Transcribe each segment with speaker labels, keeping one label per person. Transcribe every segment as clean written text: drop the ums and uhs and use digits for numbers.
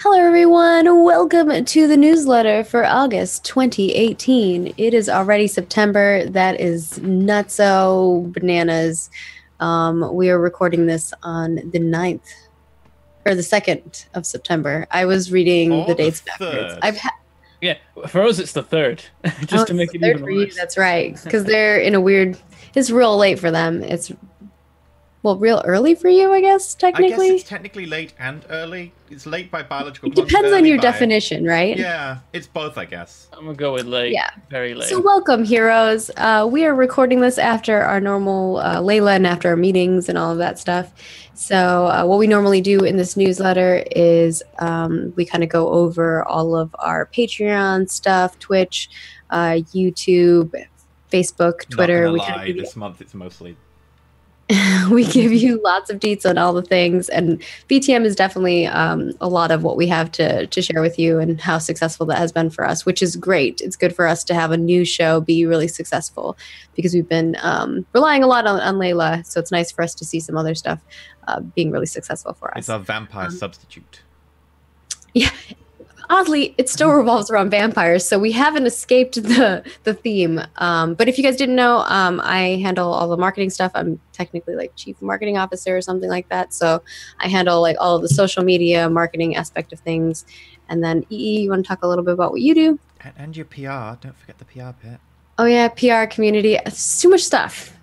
Speaker 1: Hello, everyone. Welcome to the newsletter for August 2018. It is already September. That is nutso bananas. We are recording this on the 9th or the 2nd of September. I was reading the dates backwards.
Speaker 2: Yeah, for us it's the 3rd, just to make it even
Speaker 1: for
Speaker 2: worse.
Speaker 1: You, that's right, because they're in a weird. It's real late for them. It's real early for you, I guess. Technically,
Speaker 3: I guess it's technically late and early. It's late by biological
Speaker 1: It
Speaker 3: clock.
Speaker 1: depends on your definition, right?
Speaker 3: Yeah, it's both, I guess.
Speaker 2: I'm gonna go with late.
Speaker 1: Yeah,
Speaker 2: very late.
Speaker 1: So welcome, heroes. We are recording this after our normal Layla and after our meetings and all of that stuff. So what we normally do in this newsletter is we kind of go over all of our Patreon stuff, Twitch, YouTube, Facebook, Twitter.
Speaker 3: Not gonna lie, this month it's mostly.
Speaker 1: We give you lots of deets on all the things, and BTM is definitely a lot of what we have to share with you and how successful that has been for us, which is great. It's good for us to have a new show be really successful because we've been relying a lot on Layla, so it's nice for us to see some other stuff being really successful for us.
Speaker 3: It's our vampire substitute.
Speaker 1: Yeah. Oddly, it still revolves around vampires, so we haven't escaped the theme. But if you guys didn't know, I handle all the marketing stuff. I'm technically like chief marketing officer or something like that. So I handle like all of the social media marketing aspect of things. And then you want to talk a little bit about what you do?
Speaker 3: And your PR. Don't forget the PR bit.
Speaker 1: Oh yeah, PR, community. It's too much stuff.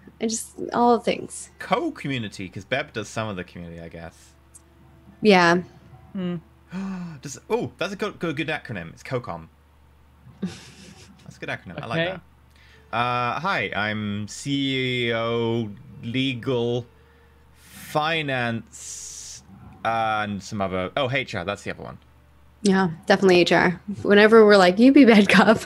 Speaker 1: All the things.
Speaker 3: Co-community, because Beb does some of the community, I guess.
Speaker 1: Yeah.
Speaker 3: That's a good acronym. It's COCOM. That's a good acronym. Okay. I like that. Hi, I'm CEO, legal, finance, and some other. Oh, HR. That's the other one.
Speaker 1: Yeah, definitely HR. Whenever we're like, you be bad cop.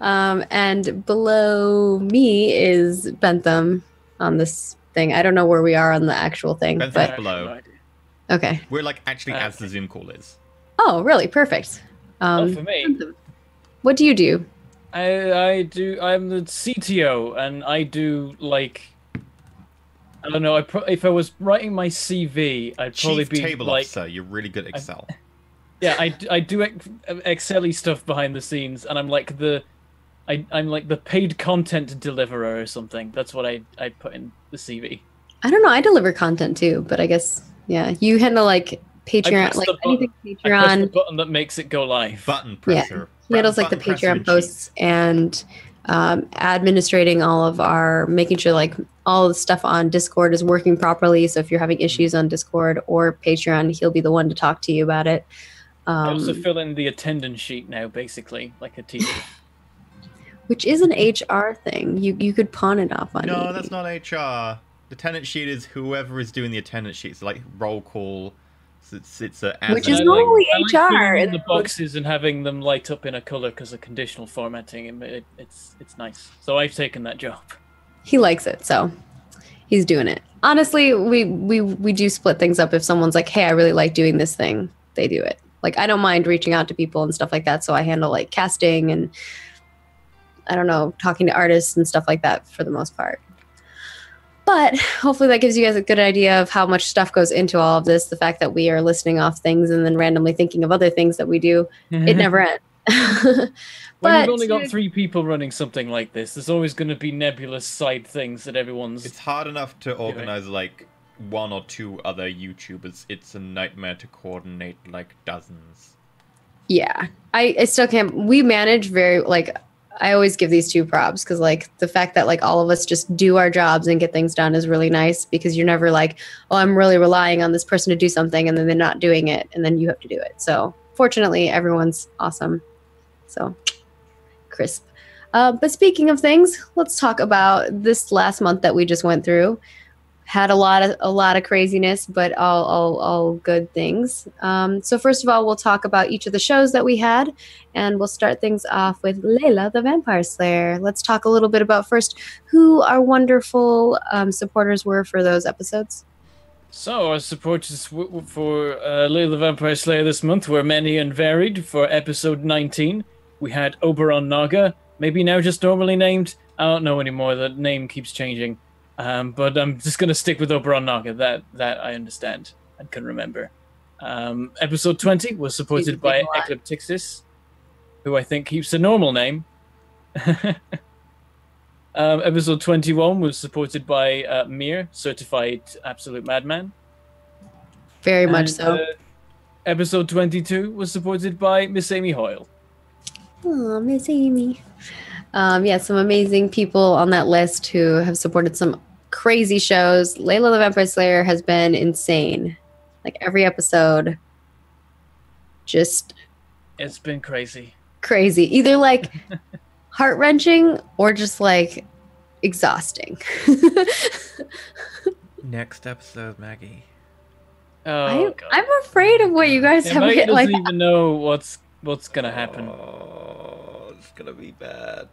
Speaker 1: And below me is Bentham on this thing. I don't know where we are on the actual thing.
Speaker 3: Bentham's below.
Speaker 1: Okay.
Speaker 3: We're like actually as the Zoom call is.
Speaker 1: Oh, really? Perfect.
Speaker 2: For me.
Speaker 1: What do you do?
Speaker 2: I'm the CTO, and I do like. I don't know. If I was writing my CV, I'd probably
Speaker 3: Chief
Speaker 2: be
Speaker 3: table
Speaker 2: like.
Speaker 3: officer. You're really good at Excel.
Speaker 2: Yeah, I do Excel-y stuff behind the scenes, and I'm like I'm like the paid content deliverer or something. That's what I put in the CV.
Speaker 1: I don't know. I deliver content too, but I guess yeah, you handle like Patreon, like anything Patreon.
Speaker 2: I press the button that makes it go live.
Speaker 3: Button presser.
Speaker 1: Yeah, he handles like the Patreon posts and administrating all of our, making sure like all the stuff on Discord is working properly. So if you're having issues on Discord or Patreon, he'll be the one to talk to you about it.
Speaker 2: I also fill in the attendance sheet now, basically, like a teacher.
Speaker 1: Which is an HR thing. You could pawn it off on me.
Speaker 3: No, that's not HR. The attendance sheet is whoever is doing the attendance sheet. It's like roll call. So it's a.
Speaker 1: Which is normally HR.
Speaker 2: I like filling in the boxes and having them light up in a color because of conditional formatting. It's nice. So I've taken that job.
Speaker 1: He likes it, so he's doing it. Honestly, we do split things up. If someone's like, "Hey, I really like doing this thing," they do it. Like, I don't mind reaching out to people and stuff like that. So I handle like casting and I don't know, talking to artists and stuff like that for the most part. But hopefully that gives you guys a good idea of how much stuff goes into all of this. The fact that we are listing off things and then randomly thinking of other things that we do, it never ends.
Speaker 2: When you've only got 3 people running something like this, there's always going to be nebulous side things that everyone's...
Speaker 3: It's hard enough to organize like 1 or 2 other YouTubers. It's a nightmare to coordinate like dozens.
Speaker 1: Yeah, I still can't. We manage very, like, I always give these 2 props because like the fact that like all of us just do our jobs and get things done is really nice because you're never like, oh, I'm really relying on this person to do something and then they're not doing it and then you have to do it. So fortunately, everyone's awesome. So crisp. But speaking of things, let's talk about this last month that we just went through. Had a lot of craziness, but all good things. So first of all, we'll talk about each of the shows that we had, and we'll start things off with Layla, the Vampire Slayer. Let's talk a little bit about first who our wonderful supporters were for those episodes.
Speaker 2: So our supporters for Layla, the Vampire Slayer this month were many and varied. For episode 19, we had Oberon Naga, maybe now just normally named. I don't know anymore. The name keeps changing. But I'm just going to stick with Oberon Naga. That I understand and can remember. Episode 20 was supported by Ecliptixis, who I think keeps a normal name. Episode 21 was supported by Mir, certified absolute madman.
Speaker 1: Very much so.
Speaker 2: Episode 22 was supported by Miss Amy Hoyle.
Speaker 1: Oh, Miss Amy. Yeah, some amazing people on that list who have supported some crazy shows. Layla the Vampire Slayer has been insane. Like every episode, just
Speaker 2: it's been crazy.
Speaker 1: Either like heart-wrenching or just like exhausting.
Speaker 3: Next episode, Maggie.
Speaker 2: Oh, God.
Speaker 1: I'm afraid of what you guys have.
Speaker 2: Maggie doesn't even know what's gonna happen.
Speaker 3: Oh, it's gonna be bad.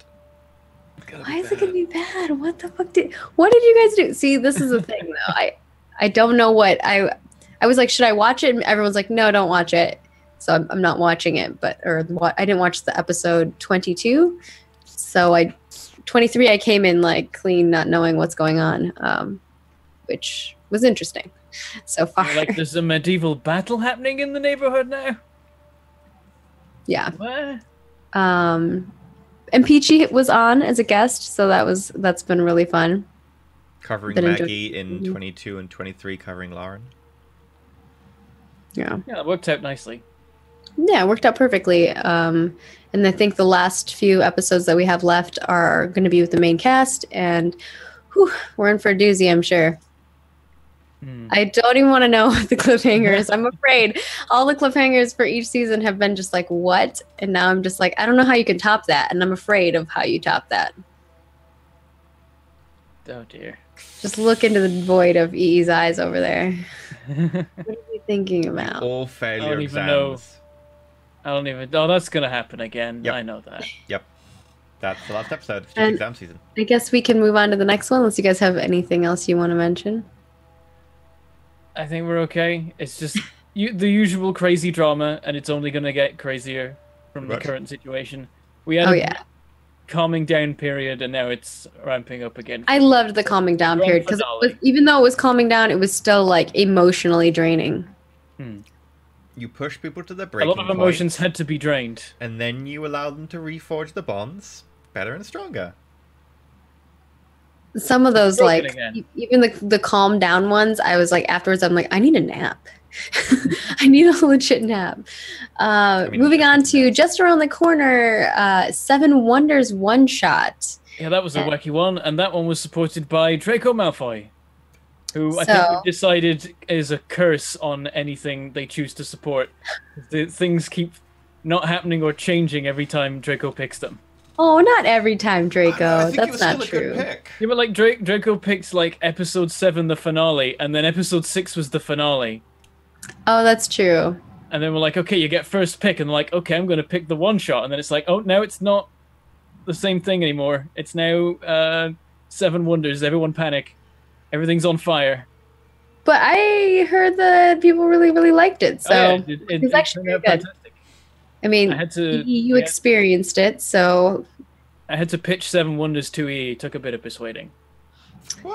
Speaker 1: Why is it gonna be bad? What the fuck what did you guys do? See, this is the thing though. I don't know what I was like, should I watch it? And everyone's like, no, don't watch it. So I'm not watching it, I didn't watch the episode 22. So 23, I came in like clean, not knowing what's going on, which was interesting so far.
Speaker 2: Like there's a medieval battle happening in the neighborhood now?
Speaker 1: Yeah.
Speaker 2: What?
Speaker 1: And Peachy was on as a guest, so that's been really fun.
Speaker 3: Covering Maggie in 22 and 23, covering Lauren.
Speaker 1: Yeah.
Speaker 2: Yeah, that worked out nicely.
Speaker 1: Yeah, it worked out perfectly. And I think the last few episodes that we have left are going to be with the main cast, and we're in for a doozy, I'm sure. I don't even want to know the cliffhangers. I'm afraid all the cliffhangers for each season have been just like, what? And now I'm just like, I don't know how you can top that. And I'm afraid of how you top that.
Speaker 2: Oh, dear.
Speaker 1: Just look into the void of EE's eyes over there. What are you thinking about?
Speaker 3: All failure
Speaker 2: I don't
Speaker 3: exams.
Speaker 2: even know. I don't even... Oh, that's going to happen again.
Speaker 3: Yep.
Speaker 2: I know that.
Speaker 3: Yep. That's the last episode. It's just
Speaker 1: And
Speaker 3: exam season.
Speaker 1: I guess we can move on to the next one, unless you guys have anything else you want to mention.
Speaker 2: I think we're okay. It's just the usual crazy drama, and it's only going to get crazier from the current situation. We had a calming down period, and now it's ramping up again.
Speaker 1: I loved the calming down period, because even though it was calming down, it was still like emotionally draining.
Speaker 3: You push people to the breaking
Speaker 2: point. A lot of emotions had to be drained.
Speaker 3: And then you allow them to reforge the bonds better and stronger.
Speaker 1: Some of those, like, even the calm down ones, I was like, afterwards, I'm like, I need a nap. I need a legit nap. Moving on to just around the corner, Seven Wonders one shot.
Speaker 2: Yeah, that was a wacky one, and that one was supported by Draco Malfoy, who I think we've decided is a curse on anything they choose to support. Things keep not happening or changing every time Draco picks them.
Speaker 1: Oh, not every time, Draco.
Speaker 3: I think
Speaker 1: That's
Speaker 3: it was
Speaker 1: not
Speaker 3: still a
Speaker 1: true.
Speaker 3: good pick.
Speaker 2: Yeah, but like Draco picked like episode 7 the finale, and then episode 6 was the finale.
Speaker 1: Oh, that's true.
Speaker 2: And then we're like, okay, you get first pick, and like, okay, I'm going to pick the one shot, and then it's like, oh, now it's not the same thing anymore. It's now Seven Wonders. Everyone panic. Everything's on fire.
Speaker 1: But I heard that people really, really liked it, so it's actually pretty good. Fantastic. I mean, you experienced it, so...
Speaker 2: I had to pitch Seven Wonders to E. It took a bit of persuading.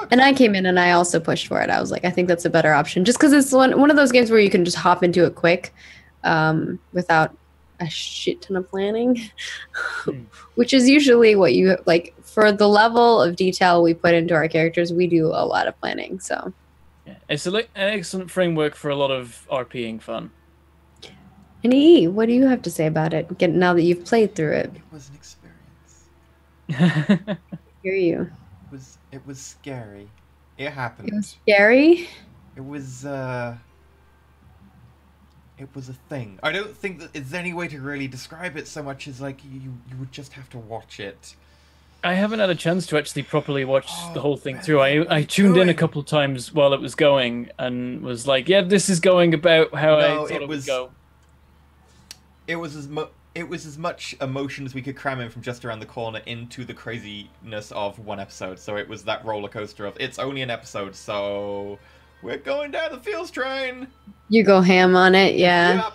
Speaker 1: And I came in and I also pushed for it. I was like, I think that's a better option. Just because it's one of those games where you can just hop into it quick without a shit ton of planning. Which is usually what you... Like, for the level of detail we put into our characters, we do a lot of planning, so...
Speaker 2: Yeah, it's an excellent framework for a lot of RPing fun.
Speaker 1: And E, what do you have to say about it? Now that you've played through it,
Speaker 3: it was an experience.
Speaker 1: I hear you.
Speaker 3: It was scary. It happened.
Speaker 1: It was scary.
Speaker 3: It was a thing. I don't think that there's any way to really describe it so much as like you would just have to watch it.
Speaker 2: I haven't had a chance to actually properly watch the whole thing through. I tuned in a couple times while it was going and was like, yeah, this is going about how I thought it would go.
Speaker 3: It was as much emotion as we could cram in from just around the corner into the craziness of one episode. So it was that roller coaster of it's only an episode, so we're going down the feels train.
Speaker 1: You go ham on it, yeah.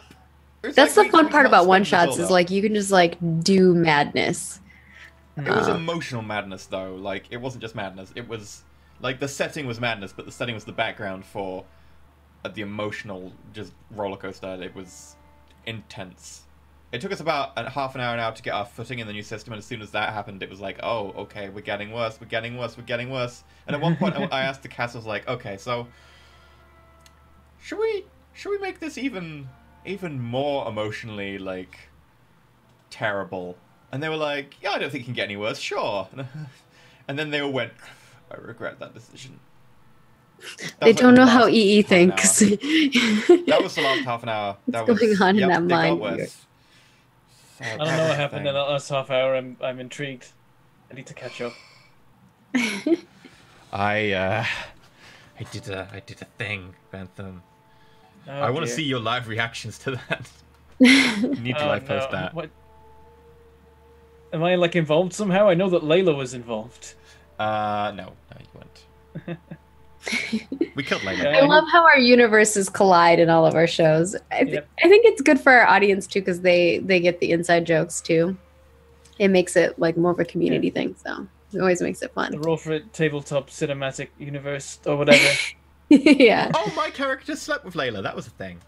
Speaker 3: Yep.
Speaker 1: That's like the fun part about one shots is like you can just like do madness.
Speaker 3: It was emotional madness though. Like it wasn't just madness. It was like the setting was madness, but the setting was the background for at the emotional just roller coaster. It was intense. It took us about half an hour now to get our footing in the new system, and as soon as that happened, it was like, oh, okay, we're getting worse, we're getting worse, we're getting worse. And at one point, I asked the cast, I was like, okay, so should we make this even more emotionally like terrible? And they were like, yeah, I don't think it can get any worse, sure. And then they all went, I regret that decision.
Speaker 1: They don't know how EE thinks.
Speaker 3: That was the last half an hour.
Speaker 1: What's going on in that mind?
Speaker 2: I don't know what happened in that last half hour. I'm intrigued. I need to catch up.
Speaker 3: I did a thing, Bentham.
Speaker 2: Oh,
Speaker 3: I want to see your live reactions to that. You need to live post that.
Speaker 2: What? Am I like involved somehow? I know that Layla was involved.
Speaker 3: No, you weren't. We killed Layla.
Speaker 1: I love how our universes collide in all of our shows. I think it's good for our audience too, because they get the inside jokes too. It makes it like more of a community thing, so it always makes it fun.
Speaker 2: The Roll4It tabletop cinematic universe or whatever.
Speaker 1: Yeah.
Speaker 3: Oh, my character slept with Layla. That was a thing.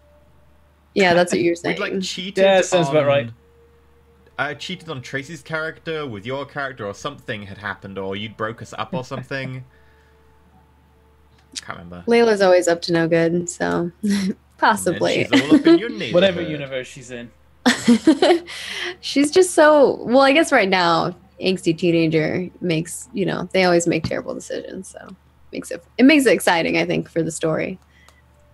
Speaker 1: Yeah, that's what you're saying.
Speaker 3: We'd like cheated.
Speaker 2: Yeah, sounds about right.
Speaker 3: I cheated on Tracy's character with your character, or something had happened, or you'd broke us up or something. Can't remember.
Speaker 1: Layla's always up to no good, so possibly.
Speaker 3: She's all up in your neighborhood.
Speaker 2: Whatever universe she's in.
Speaker 1: She's just so well. I guess right now, angsty teenager makes they always make terrible decisions, so it makes it exciting. I think for the story.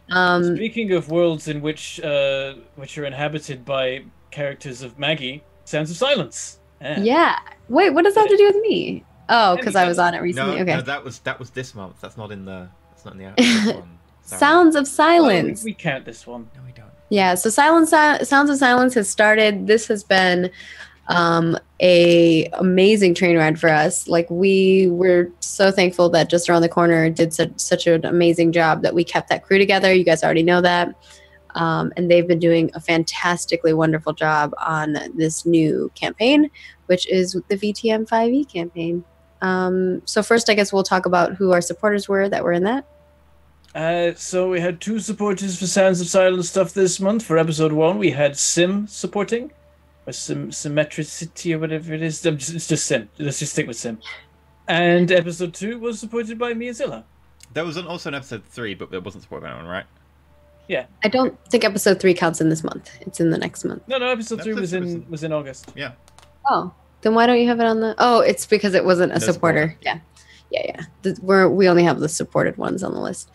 Speaker 2: Speaking of worlds in which are inhabited by characters of Maggie, Sounds of Silence.
Speaker 1: Yeah. Wait, what does that have to do with me? Oh, because I was on it recently. Okay.
Speaker 3: No, that was this month. That's not in the. That's not in the one. Sorry.
Speaker 1: Sounds of Silence.
Speaker 2: Well, we count this one.
Speaker 3: No, we don't.
Speaker 1: Yeah. So Sounds of Silence has started. This has been a amazing train ride for us. Like we were so thankful that Just Around the Corner did such an amazing job that we kept that crew together. You guys already know that. And they've been doing a fantastically wonderful job on this new campaign, which is the VTM 5e campaign. So first, I guess we'll talk about who our supporters were that were in that.
Speaker 2: So we had 2 supporters for Sounds of Silence stuff this month. For episode 1, we had Sim supporting, or Symmetricity, or whatever it is. It's just Sim. Let's just stick with Sim. And episode 2 was supported by Miazilla.
Speaker 3: There was also an episode 3, but it wasn't supported by anyone, right?
Speaker 2: Yeah.
Speaker 1: I don't think episode 3 counts in this month. It's in the next month.
Speaker 2: No, episode 3 was in August.
Speaker 3: Yeah.
Speaker 1: Oh, then why don't you have it on the? Oh, it's because it wasn't a supporter. Yeah. We only have the supported ones on the list.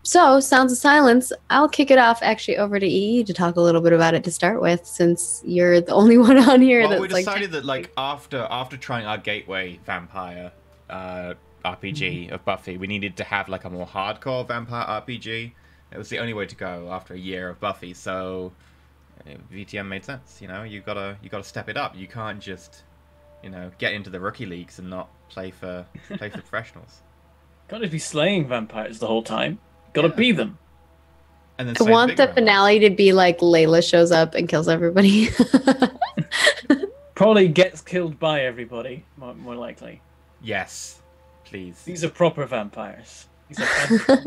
Speaker 1: So Sounds of Silence. I'll kick it off actually over to EE to talk a little bit about it to start with, since you're the only one on here.
Speaker 3: Well, we decided that after trying our gateway vampire RPG of Buffy, we needed to have like a more hardcore vampire RPG. It was the only way to go after a year of Buffy, so VTM made sense. You gotta step it up. You can't just get into the rookie leagues and not play for professionals.
Speaker 2: Can't just be slaying vampires the whole time. Gotta be them.
Speaker 3: And then
Speaker 1: I want the finale to be like Layla shows up and kills everybody.
Speaker 2: Probably gets killed by everybody, more likely.
Speaker 3: Yes, please.
Speaker 2: These are proper vampires. These are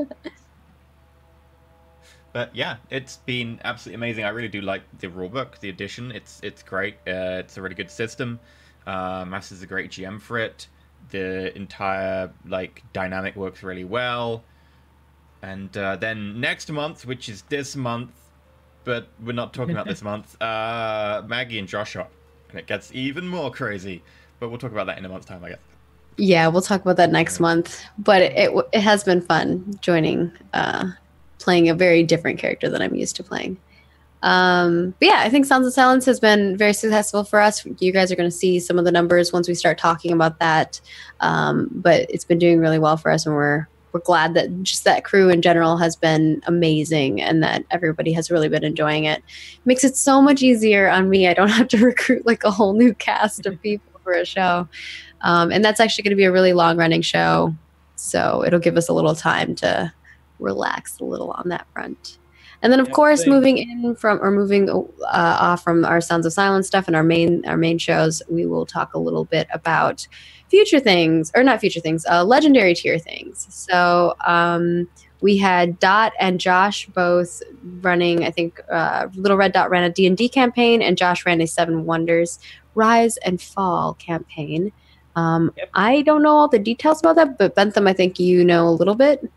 Speaker 3: But yeah, it's been absolutely amazing. I really do like the rulebook, the edition. It's great. It's a really good system. Mass is a great GM for it. The entire dynamic works really well. And then next month, which is this month, but we're not talking about this month, Maggie and Josh are, and it gets even more crazy. But we'll talk about that in a month's time, I guess. Yeah,
Speaker 1: we'll talk about that next month. But it has been fun joining, playing a very different character than I'm used to playing. But yeah, I think Sounds of Silence has been very successful for us. You guys are going to see some of the numbers once we start talking about that. But it's been doing really well for us, and we're glad that just that crew in general has been amazing and that everybody has really been enjoying it. Makes it so much easier on me. I don't have to recruit like a whole new cast of people for a show. And that's actually going to be a really long running show. So it'll give us a little time to relax a little on that front. And then, of course, moving off from our Sounds of Silence stuff and our main shows, we will talk a little bit about legendary tier things. So we had Dot and Josh both running. I think Little Red Dot ran a D&D campaign, and Josh ran a Seven Wonders Rise and Fall campaign. I don't know all the details about that, but Bentham, I think you know a little bit.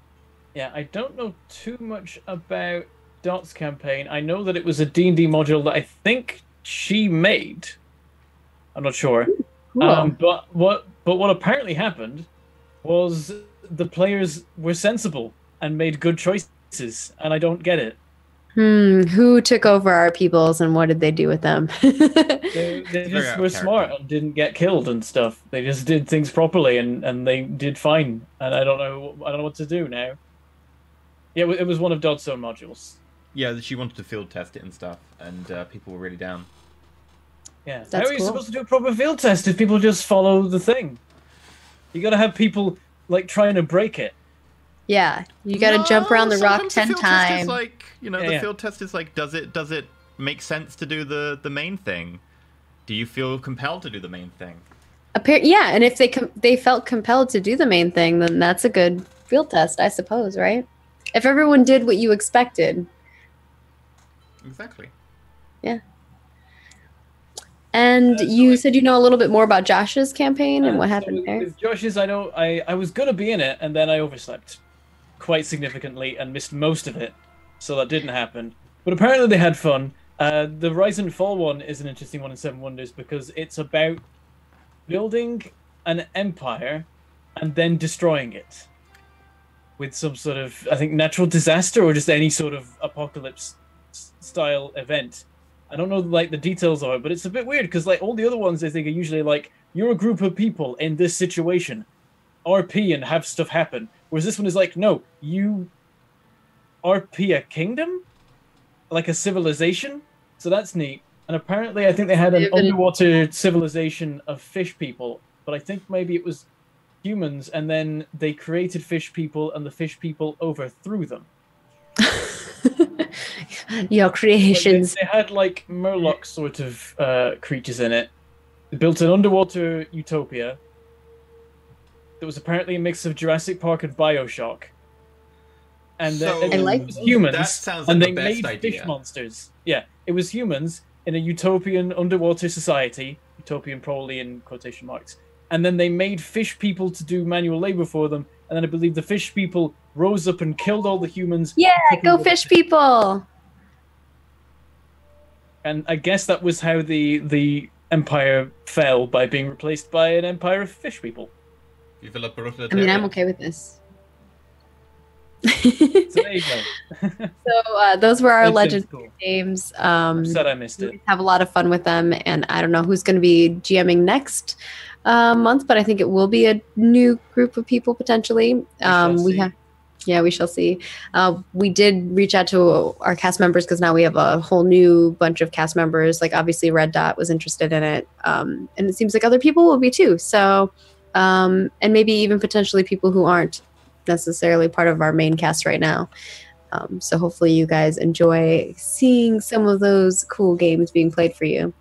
Speaker 2: Yeah, I don't know too much about Dot's campaign. I know that it was a D&D module that I think she made. I'm not sure.
Speaker 1: Cool.
Speaker 2: But what apparently happened was the players were sensible and made good choices, and I don't get it.
Speaker 1: Who took over our peoples and what did they do with them?
Speaker 2: They just were smart and didn't get killed and stuff. They just did things properly and they did fine. And I don't know what to do now. Yeah, it was one of Dodd's own modules.
Speaker 3: Yeah, she wanted to field test it and stuff, and people were really down.
Speaker 2: Yeah, how are you supposed to do a proper field test if people just follow the thing? You got to have people like trying to break it.
Speaker 1: Yeah, you got to jump around the rock 10 times.
Speaker 3: Like, the field test is like, does it make sense to do the main thing? Do you feel compelled to do the main thing?
Speaker 1: Yeah, and if they felt compelled to do the main thing, then that's a good field test, I suppose, right? If everyone did what you expected.
Speaker 3: Exactly.
Speaker 1: Yeah. And you said you know a little bit more about Josh's campaign and what happened there?
Speaker 2: With Josh's, I know I was going to be in it, and then I overslept quite significantly and missed most of it, so that didn't happen. But apparently they had fun. The Rise and Fall one is an interesting one in Seven Wonders because it's about building an empire and then destroying it with some sort of, I think, natural disaster or just any sort of apocalypse-style event. I don't know like the details of it, but it's a bit weird because like all the other ones I think are usually like, you're a group of people in this situation, RP and have stuff happen. Whereas this one is like, no, you RP a kingdom? Like a civilization? So that's neat. And apparently I think they had an underwater civilization of fish people, but I think maybe it was humans, and then they created fish people and the fish people overthrew them.
Speaker 1: Your creations.
Speaker 2: They had like Murloc sort of creatures in it. They built an underwater utopia that was apparently a mix of Jurassic Park and BioShock. And then it was humans,
Speaker 3: that sounds like
Speaker 2: and
Speaker 3: the
Speaker 2: they
Speaker 3: best
Speaker 2: made
Speaker 3: idea.
Speaker 2: fish monsters. Yeah, it was humans in a utopian underwater society, utopian probably in quotation marks, and then they made fish people to do manual labor for them, and then I believe the fish people rose up and killed all the humans.
Speaker 1: Yeah, go fish people!
Speaker 2: And I guess that was how the empire fell, by being replaced by an empire of fish people.
Speaker 1: I mean, I'm okay with this.
Speaker 2: So there you go.
Speaker 1: So those were our legendary games.
Speaker 2: I'm sad I missed it.
Speaker 1: We have a lot of fun with them, and I don't know who's going to be GMing next month, but I think it will be a new group of people potentially. We shall see. We did reach out to our cast members because now we have a whole new bunch of cast members. Like obviously Red Dot was interested in it, and it seems like other people will be too. So, and maybe even potentially people who aren't necessarily part of our main cast right now. So hopefully you guys enjoy seeing some of those cool games being played for you.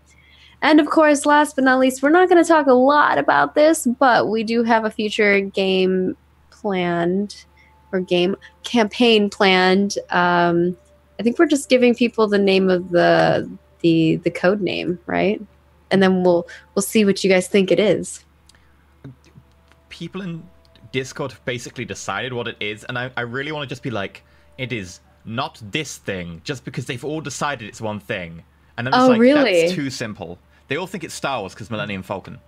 Speaker 1: And of course, last but not least, we're not going to talk a lot about this, but we do have a future game planned, or game campaign planned. I think we're just giving people the name of the code name, right? And then we'll see what you guys think it is.
Speaker 3: People in Discord have basically decided what it is, and I really want to just be like, it is not this thing, just because they've all decided it's one thing. And I'm just like,
Speaker 1: really?
Speaker 3: That's too simple. They all think it's Star Wars because Millennium Falcon.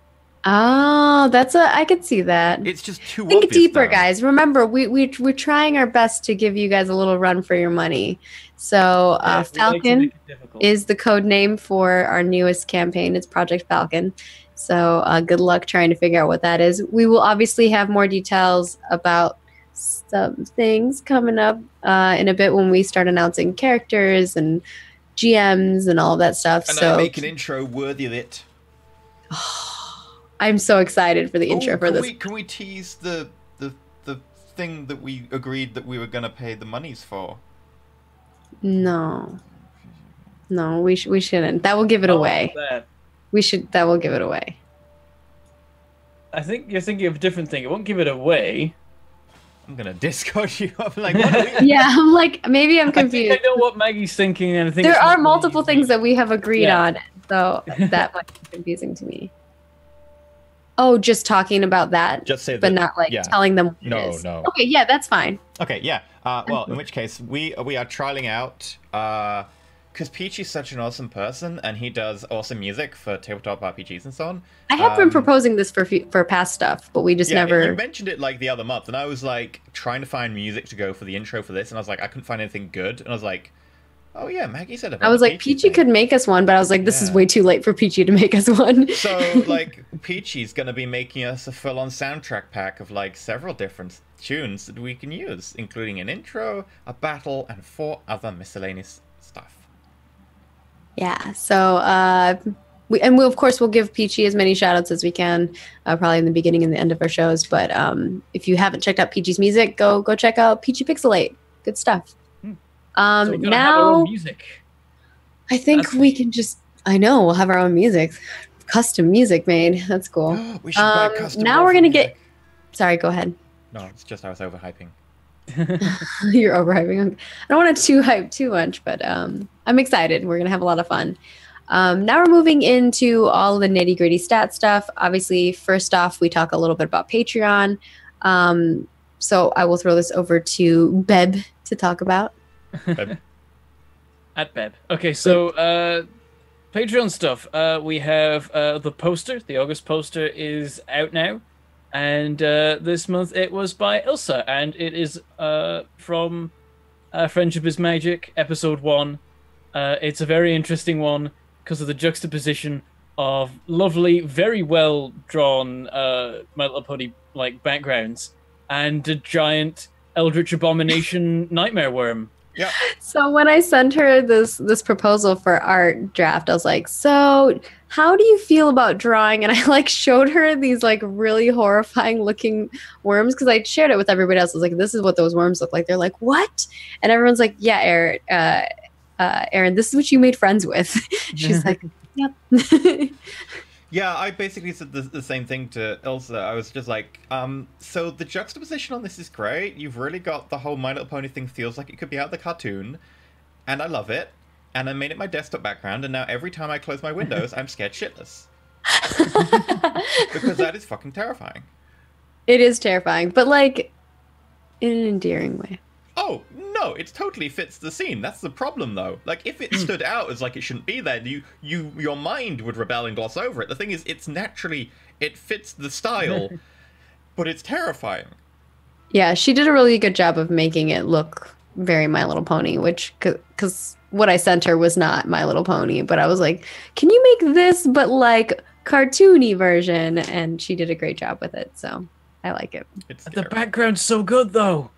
Speaker 1: Oh, I could see that.
Speaker 3: It's just too obvious.
Speaker 1: Think deeper,
Speaker 3: though.
Speaker 1: guys. Remember, we're trying our best to give you guys a little run for your money. So Falcon is the code name for our newest campaign. It's Project Falcon. So good luck trying to figure out what that is. We will obviously have more details about some things coming up in a bit when we start announcing characters and GMs and all of that stuff.
Speaker 3: And
Speaker 1: so
Speaker 3: I make an intro worthy of it.
Speaker 1: I'm so excited for the intro for this.
Speaker 3: Can we tease the thing that we agreed that we were going to pay the monies for?
Speaker 1: No, we shouldn't. That will give it away. That will give it away.
Speaker 2: I think you're thinking of a different thing. It won't give it away.
Speaker 3: I'm gonna Discord you. I'm like, what are we?
Speaker 1: Yeah, I'm like, maybe I'm
Speaker 2: I think
Speaker 1: confused.
Speaker 2: I know what Maggie's thinking, and I think
Speaker 1: There
Speaker 2: it's
Speaker 1: are
Speaker 2: not
Speaker 1: multiple
Speaker 2: really-
Speaker 1: things that we have agreed
Speaker 2: Yeah.
Speaker 1: on, so that might be confusing to me. Oh, just talking about that,
Speaker 3: Just say
Speaker 1: but
Speaker 3: that,
Speaker 1: not like
Speaker 3: yeah.
Speaker 1: telling them what
Speaker 3: No,
Speaker 1: it is.
Speaker 3: no.
Speaker 1: Okay, yeah, that's fine.
Speaker 3: Okay, yeah. Well, in which case, we are trialing out, because Peachy's such an awesome person, and he does awesome music for tabletop RPGs and so on.
Speaker 1: I have been proposing this for past stuff, but we just
Speaker 3: Yeah,
Speaker 1: never.
Speaker 3: you mentioned it like the other month, and I was like trying to find music to go for the intro for this, and I was like, I couldn't find anything good, and I was like, oh yeah, Maggie said about
Speaker 1: I was
Speaker 3: the
Speaker 1: like, Peachy
Speaker 3: thing.
Speaker 1: could make us one, but I was like, this is
Speaker 3: Yeah.
Speaker 1: way too late for Peachy to make us one.
Speaker 3: So, like, Peachy's gonna be making us a full-on soundtrack pack of, like, several different tunes that we can use, including an intro, a battle, and 4 other miscellaneous stuff.
Speaker 1: Yeah, so we of course we'll give Peachy as many shout-outs as we can, probably in the beginning and the end of our shows. But if you haven't checked out Peachy's music, go check out Peachy Pixelate. Good stuff.
Speaker 2: So we're gonna have our
Speaker 1: Now
Speaker 2: own music.
Speaker 1: I think
Speaker 2: That's
Speaker 1: we can just. I know we'll have our own music, custom music made. That's cool.
Speaker 3: We should buy custom
Speaker 1: now we're
Speaker 3: Roll4It
Speaker 1: gonna
Speaker 3: music.
Speaker 1: get. Sorry, go ahead.
Speaker 3: No, it's just I was overhyping.
Speaker 1: You're overhyping. I don't want to hype too much, but I'm excited. We're gonna have a lot of fun. Now we're moving into all the nitty gritty stat stuff. Obviously, first off, we talk a little bit about Patreon. So I will throw this over to Beb to talk about.
Speaker 2: At Beb. Okay, so Patreon stuff. We have the poster. The August poster is out now, and this month it was by Ilsa, and it is from Friendship is Magic, episode 1. It's a very interesting one because of the juxtaposition of lovely, very well drawn My Little Pony like backgrounds and a giant Eldritch Abomination nightmare worm.
Speaker 3: Yeah.
Speaker 1: So when I sent her this proposal for art draft, I was like, so how do you feel about drawing? And I like showed her these like really horrifying looking worms because I shared it with everybody else. I was like, this is what those worms look like. They're like, what? And everyone's like, yeah, Erin, this is what you made friends with. She's like, yep.
Speaker 3: Yeah, I basically said the same thing to Ilsa. I was just like, so the juxtaposition on this is great. You've really got the whole My Little Pony thing feels like it could be out of the cartoon, and I love it. And I made it my desktop background, and now every time I close my windows, I'm scared shitless. Because that is fucking terrifying.
Speaker 1: It is terrifying, but like in an endearing way.
Speaker 3: Oh, no, it totally fits the scene. That's the problem, though. Like, if it stood out as like it shouldn't be there, your mind would rebel and gloss over it. The thing is, it fits the style, but it's terrifying.
Speaker 1: Yeah, she did a really good job of making it look very My Little Pony, which, because what I sent her was not My Little Pony, but I was like, can you make this, but like cartoony version? And she did a great job with it, so I like it.
Speaker 3: It's
Speaker 2: The
Speaker 3: terrifying.
Speaker 2: background's so good, though.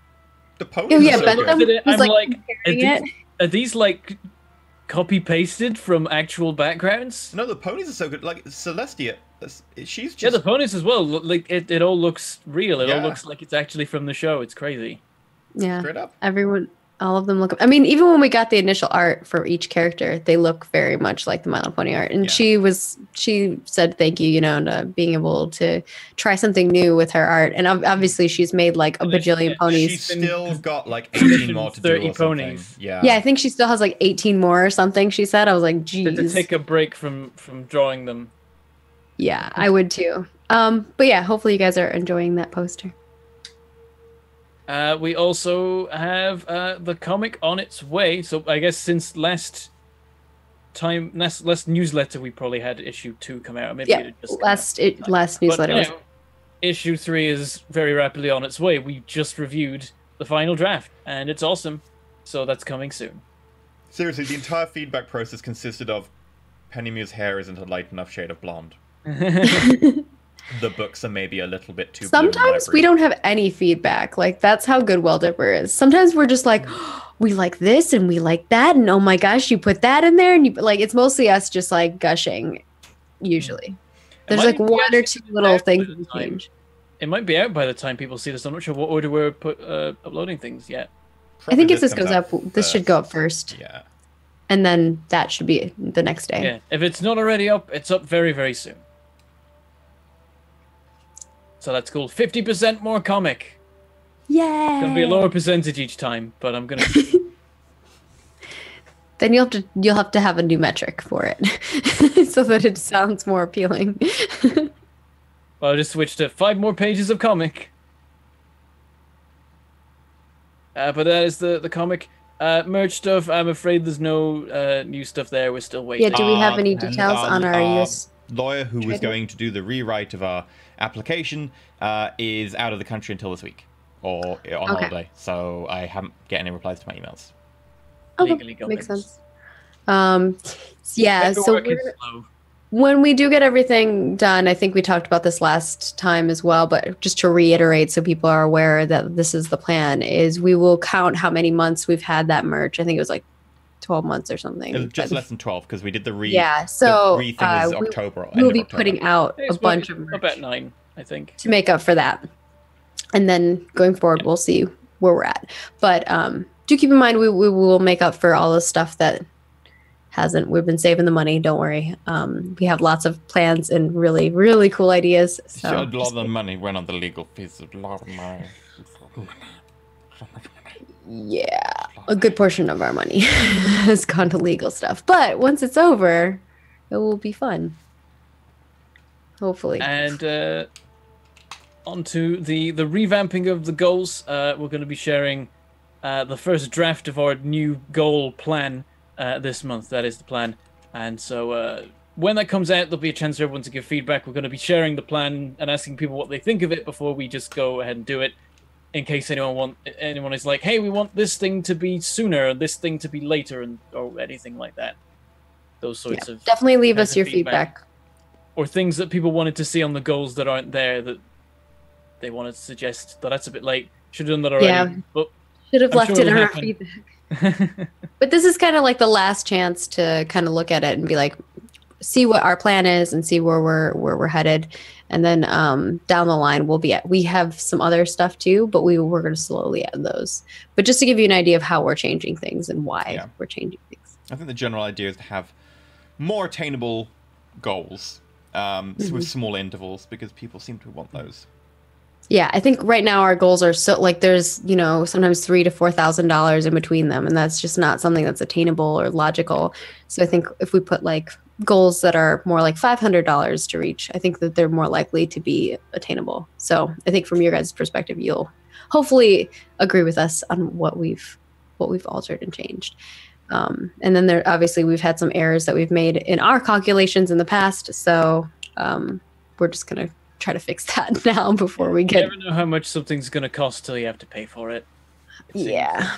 Speaker 3: The ponies
Speaker 1: Oh, yeah,
Speaker 3: are so
Speaker 1: Bentham
Speaker 3: good.
Speaker 1: was
Speaker 2: I'm
Speaker 1: like,
Speaker 2: like,
Speaker 1: comparing it.
Speaker 2: Are these like copy-pasted from actual backgrounds?
Speaker 3: No, the ponies are so good. Like, Celestia, she's just...
Speaker 2: Yeah, the ponies as well. Like it all looks real. It all
Speaker 3: Yeah.
Speaker 2: looks like it's actually from the show. It's crazy.
Speaker 1: Yeah,
Speaker 3: Straight up.
Speaker 1: everyone, all of them look. I mean, even when we got the initial art for each character, they look very much like the My Little Pony art. And
Speaker 3: Yeah.
Speaker 1: she said thank you, to being able to try something new with her art. And obviously, she's made like a bajillion ponies.
Speaker 3: She's still got like 18 more to do
Speaker 2: 30
Speaker 3: or something.
Speaker 2: ponies.
Speaker 3: Yeah.
Speaker 1: Yeah, I think she still has like 18 more or something. She said, I was like,
Speaker 2: To
Speaker 1: geez.
Speaker 2: take a break from drawing them.
Speaker 1: Yeah, I would too. But yeah, hopefully you guys are enjoying that poster.
Speaker 2: We also have the comic on its way. So I guess since last newsletter, we probably had issue 2 come out. Or maybe
Speaker 1: Yeah,
Speaker 2: it had just come out.
Speaker 1: last
Speaker 2: But
Speaker 1: newsletter was.
Speaker 2: now, issue 3 is very rapidly on its way. We just reviewed the final draft, and it's awesome. So that's coming soon.
Speaker 3: Seriously, the entire feedback process consisted of Penny Mew's hair isn't a light enough shade of blonde. The books are maybe a little bit too blue in the
Speaker 1: Sometimes we
Speaker 3: library.
Speaker 1: don't have any feedback. Like that's how good Well Dipper is. Sometimes we're just like, we like this and we like that, and oh my gosh, you put that in there, and you like it's mostly us just like gushing. Usually, there's
Speaker 2: might
Speaker 1: like
Speaker 2: be
Speaker 1: one or
Speaker 2: actually
Speaker 1: two little
Speaker 2: out
Speaker 1: things
Speaker 2: by the
Speaker 1: that
Speaker 2: time.
Speaker 1: change.
Speaker 2: It might be out by the time people see this. I'm not sure what order we're uploading things yet.
Speaker 1: I think
Speaker 3: Probably
Speaker 1: if this
Speaker 3: comes
Speaker 1: goes
Speaker 3: out
Speaker 1: up, this should go up first,
Speaker 3: Yeah.
Speaker 1: and then that should be the next day.
Speaker 2: Yeah, if it's not already up, it's up very, very soon. So that's cool. 50% more comic.
Speaker 1: Yay!
Speaker 2: It's gonna be a lower percentage each time, but I'm gonna.
Speaker 1: Then you'll have to have a new metric for it, so that it sounds more appealing.
Speaker 2: Well, I'll just switch to 5 more pages of comic. But that is the comic. Merch stuff, I'm afraid there's no new stuff there. We're still waiting.
Speaker 1: Yeah, do we have any details on our US
Speaker 3: lawyer who was
Speaker 1: trader?
Speaker 3: going to do the rewrite of our application is out of the country until this week or on holiday, so I haven't get any replies to my emails.
Speaker 1: Okay, makes sense. Yeah, so when we do get everything done, I think we talked about this last time as well, but just to reiterate so people are aware that this is the plan, is we will count how many months we've had that merch. I think it was like 12 months or something.
Speaker 3: It was just less than 12 because we did the
Speaker 1: so
Speaker 3: the thing was October.
Speaker 1: We'll be putting out a bunch of merch
Speaker 2: about 9, I think,
Speaker 1: to make up for that. And then going forward, we'll see where we're at. But do keep in mind we will make up for all the stuff that hasn't. We've been saving the money. Don't worry. We have lots of plans and really, really cool ideas. So
Speaker 3: a lot of the money went on the legal fees. A lot of money.
Speaker 1: Yeah, a good portion of our money has gone to legal stuff. But once it's over, it will be fun. Hopefully.
Speaker 2: And onto the revamping of the goals. We're going to be sharing the first draft of our new goal plan this month. That is the plan. And so when that comes out, there'll be a chance for everyone to give feedback. We're going to be sharing the plan and asking people what they think of it before we just go ahead and do it. In case anyone is like, hey, we want this thing to be sooner, or this thing to be later, or anything like that. Those sorts of
Speaker 1: definitely leave us your feedback.
Speaker 2: Or things that people wanted to see on the goals that aren't there that they wanted to suggest that that's a bit late. Should have done that already. Yeah. But
Speaker 1: should have left it in our feedback. But this is kind of like the last chance to kind of look at it and be like, see what our plan is and see where we're headed. And then down the line, we have some other stuff too, but we're going to slowly add those. But just to give you an idea of how we're changing things and why we're changing things.
Speaker 3: I think the general idea is to have more attainable goals with small intervals because people seem to want those.
Speaker 1: Yeah, I think right now our goals are so like there's sometimes $3,000 to $4,000 in between them, and that's just not something that's attainable or logical. So I think if we put like goals that are more like $500 to reach, I think that they're more likely to be attainable. So I think from your guys' perspective, you'll hopefully agree with us on what we've altered and changed. And then there obviously we've had some errors that we've made in our calculations in the past. So we're just gonna try to fix that now before we get.
Speaker 2: You never know how much something's gonna cost till you have to pay for it.
Speaker 1: Yeah,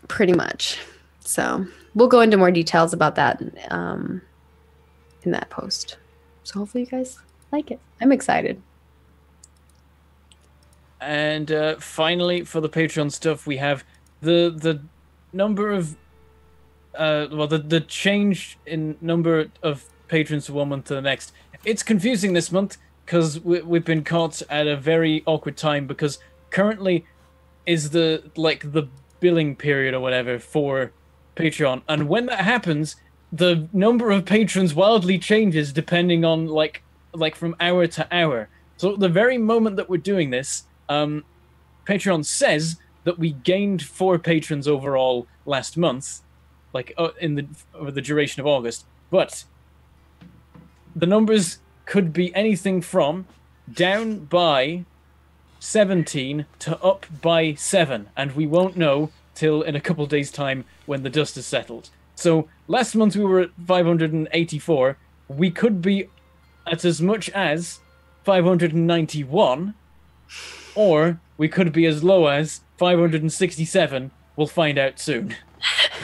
Speaker 1: pretty much. So we'll go into more details about that in that post. So hopefully you guys like it. I'm excited.
Speaker 2: And finally, for the Patreon stuff, we have the number of the change in number of patrons from one month to the next. It's confusing this month because we've been caught at a very awkward time because currently is the billing period or whatever for Patreon, and when that happens, the number of patrons wildly changes depending on like from hour to hour. So at the very moment that we're doing this, Patreon says that we gained 4 patrons overall last month, over the duration of August, but the numbers could be anything from down by 17 to up by 7, and we won't know till in a couple days' time when the dust has settled. So last month we were at 584. We could be at as much as 591, or we could be as low as 567. We'll find out soon.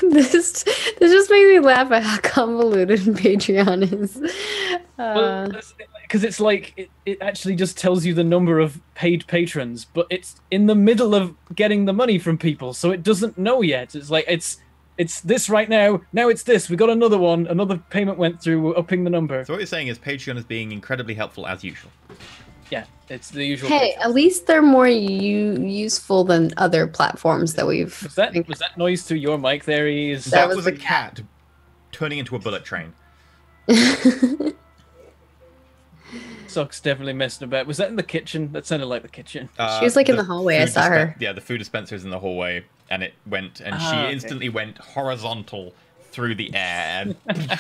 Speaker 1: This just made me laugh at how convoluted Patreon is.
Speaker 2: Because it's like it actually just tells you the number of paid patrons, but it's in the middle of getting the money from people, so it doesn't know yet. It's like it's this right now. Now it's this. We got another one. Another payment went through. We're upping the number.
Speaker 3: So what you're saying is Patreon is being incredibly helpful as usual.
Speaker 2: Yeah, it's the usual.
Speaker 1: Hey, at least they're more useful than other platforms that we've.
Speaker 2: Was that noise through your mic there?
Speaker 3: That was a cat turning into a bullet train.
Speaker 2: Sock's definitely messing about. Was that in the kitchen? That sounded like the kitchen.
Speaker 1: She was like in the hallway. I saw her.
Speaker 3: Yeah, the food dispenser's in the hallway, and it went, and she instantly went horizontal through the air. And...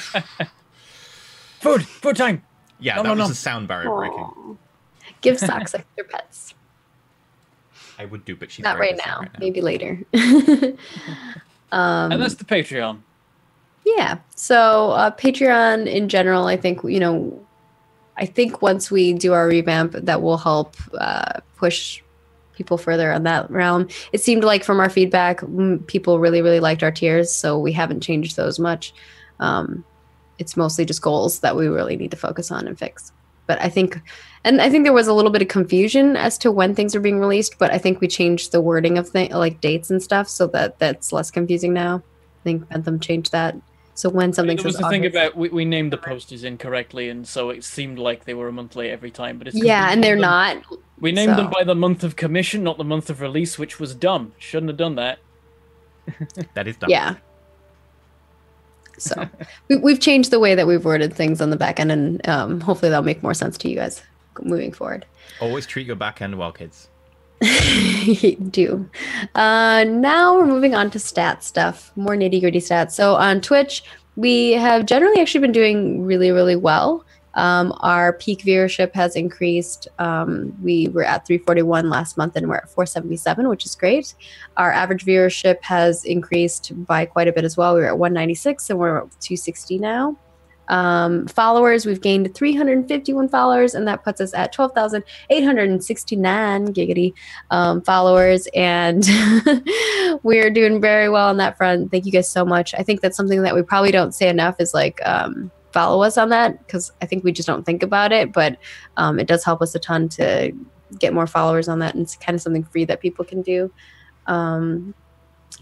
Speaker 2: Food time.
Speaker 3: Yeah, that was a sound barrier breaking.
Speaker 1: Give Socks extra pets.
Speaker 3: I would do, but she's
Speaker 1: not
Speaker 3: very
Speaker 1: right
Speaker 3: busy
Speaker 1: now.
Speaker 3: right now.
Speaker 1: Maybe later.
Speaker 2: And that's the Patreon.
Speaker 1: Yeah. So Patreon in general, I think, I think once we do our revamp, that will help push people further on that realm. It seemed like from our feedback, people really, really liked our tiers, so we haven't changed those much. It's mostly just goals that we really need to focus on and fix. But I think there was a little bit of confusion as to when things are being released, but I think we changed the wording of like dates and stuff so that that's less confusing now. I think Bentham changed that. So when something
Speaker 2: there was the thing about we named the posters incorrectly, and so it seemed like they were a month late every time. But it's
Speaker 1: and they're not.
Speaker 2: We named them by the month of commission, not the month of release, which was dumb. Shouldn't have done that.
Speaker 3: That is dumb.
Speaker 1: Yeah. So we've changed the way that we've worded things on the back end, and hopefully that'll make more sense to you guys moving forward.
Speaker 3: Always treat your back end well, kids.
Speaker 1: Do. Now we're moving on to stat stuff, more nitty-gritty stats. So on Twitch, we have generally actually been doing really, really well. Our peak viewership has increased. We were at 341 last month and we're at 477, which is great. Our average viewership has increased by quite a bit as well. We were at 196 and we're at 260 now. Followers, we've gained 351 followers, and that puts us at 12,869 giggity followers, and we're doing very well on that front. Thank you guys so much. I think that's something that we probably don't say enough is like follow us on that, because I think we just don't think about it, but it does help us a ton to get more followers on that, and it's kind of something free that people can do.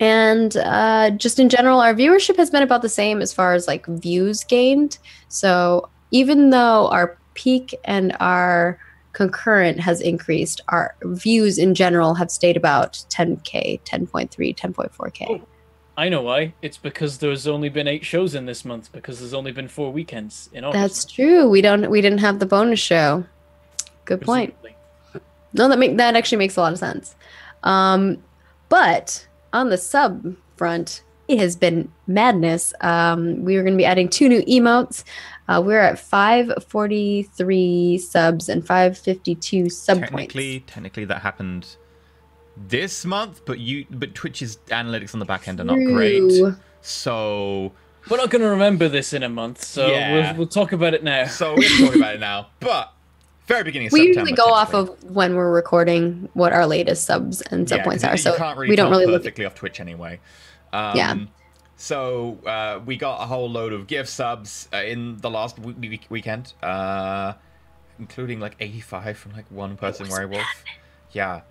Speaker 1: And just in general, our viewership has been about the same as far as like views gained. So even though our peak and our concurrent has increased, our views in general have stayed about 10K, 10.3, 10.4K.
Speaker 2: Oh, I know why. It's because there's only been 8 shows in this month, because there's only been 4 weekends in August.
Speaker 1: That's true. We didn't have the bonus show. Good point. No, that actually makes a lot of sense. But on the sub front, it has been madness. We are going to be adding 2 new emotes. We're at 543 subs and 552 sub points.
Speaker 3: Technically, that happened this month, but Twitch's analytics on the back end are not great. So
Speaker 2: we're not going to remember this in a month, so we'll talk about it now.
Speaker 3: So we're talking about it now, but very beginning of
Speaker 1: we
Speaker 3: September.
Speaker 1: Usually go off of when we're recording what our latest subs and sub points are. So
Speaker 3: we don't really
Speaker 1: perfectly
Speaker 3: off Twitch anyway. So we got a whole load of gift subs in the last weekend, including like 85 from like one person, Werewolf. Yeah.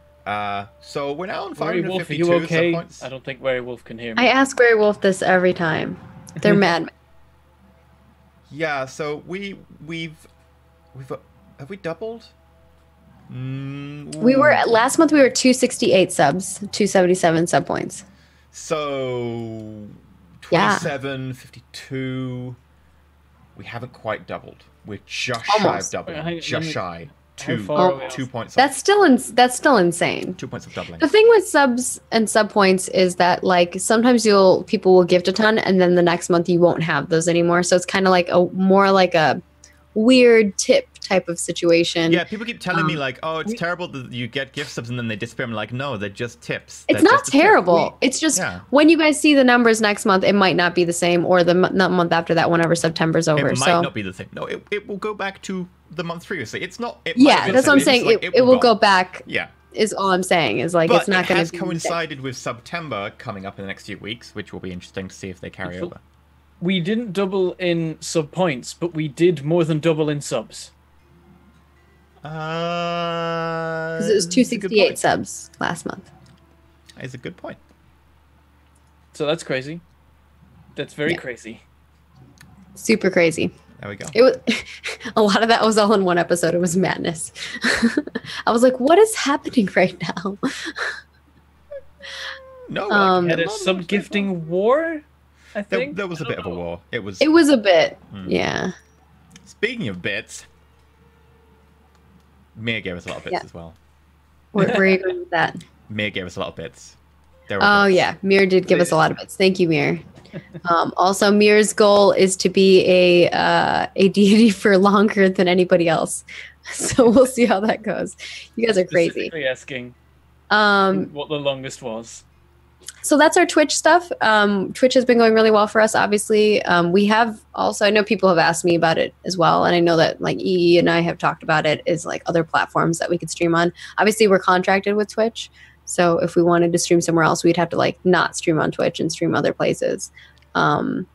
Speaker 3: So we're now on 552
Speaker 2: Werewolf, are you okay?
Speaker 3: sub points.
Speaker 2: I don't think Werewolf can hear me.
Speaker 1: I ask Werewolf this every time. They're mad.
Speaker 3: Yeah. So we've have we doubled?
Speaker 1: We were last month. We were 268 subs, 277 sub points.
Speaker 3: So 27, 52. We haven't quite doubled. We're just shy of doubling. Just shy. 2 points.
Speaker 1: That's still insane.
Speaker 3: 2 points of doubling.
Speaker 1: The thing with subs and sub points is that like sometimes people will gift a ton, and then the next month you won't have those anymore. So it's kind of like more like a weird tip type of situation.
Speaker 3: Yeah, people keep telling me like, oh, it's terrible that you get gift subs and then they disappear. I'm like, no, they're just tips.
Speaker 1: It's not terrible. It's just when you guys see the numbers next month, it might not be the same, or the month after that, whenever September's over.
Speaker 3: It might not be the same. No, it will go back to the month previously. It's not.
Speaker 1: That's what I'm saying. It will go back.
Speaker 3: Yeah.
Speaker 1: Is all I'm saying. Is like, it's not going to be.
Speaker 3: It has coincided with September coming up in the next few weeks, which will be interesting to see if they carry over.
Speaker 2: We didn't double in sub points, but we did more than double in subs.
Speaker 1: Because it was 268 subs last month.
Speaker 3: That is a good point.
Speaker 2: So that's crazy. That's very crazy.
Speaker 1: Super crazy.
Speaker 3: There we go.
Speaker 1: It was a lot of that was all in one episode. It was madness. I was like, what is happening right now?
Speaker 3: No,
Speaker 2: had a sub-gifting war, I think.
Speaker 3: There was a bit of a war. It was
Speaker 1: a bit, yeah.
Speaker 3: Speaking of bits, Mia gave us a lot of bits as well.
Speaker 1: Where are you going with that?
Speaker 3: Mia gave us a lot of bits.
Speaker 1: Yeah, Mir did give us a lot of bits. Thank you, Mir. Also, Mir's goal is to be a deity for longer than anybody else. So we'll see how that goes. You guys are crazy.
Speaker 2: Specifically asking what the longest was.
Speaker 1: So that's our Twitch stuff. Twitch has been going really well for us, obviously. We have also, I know people have asked me about it as well. And I know that like EE and I have talked about it, is like other platforms that we could stream on. Obviously, we're contracted with Twitch. So if we wanted to stream somewhere else, we'd have to like not stream on Twitch and stream other places. But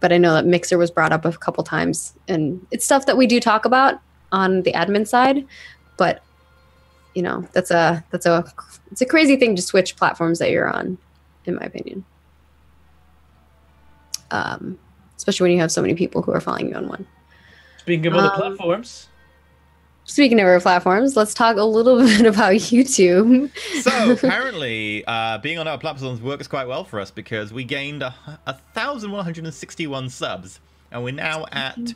Speaker 1: I know that Mixer was brought up a couple times, and it's stuff that we do talk about on the admin side. But you know, it's a crazy thing to switch platforms that you're on, in my opinion. Especially when you have so many people who are following you on one.
Speaker 2: Speaking of other platforms.
Speaker 1: Speaking of our platforms, let's talk a little bit about YouTube.
Speaker 3: So apparently, being on our platforms works quite well for us because we gained 1,161 subs, and we're now at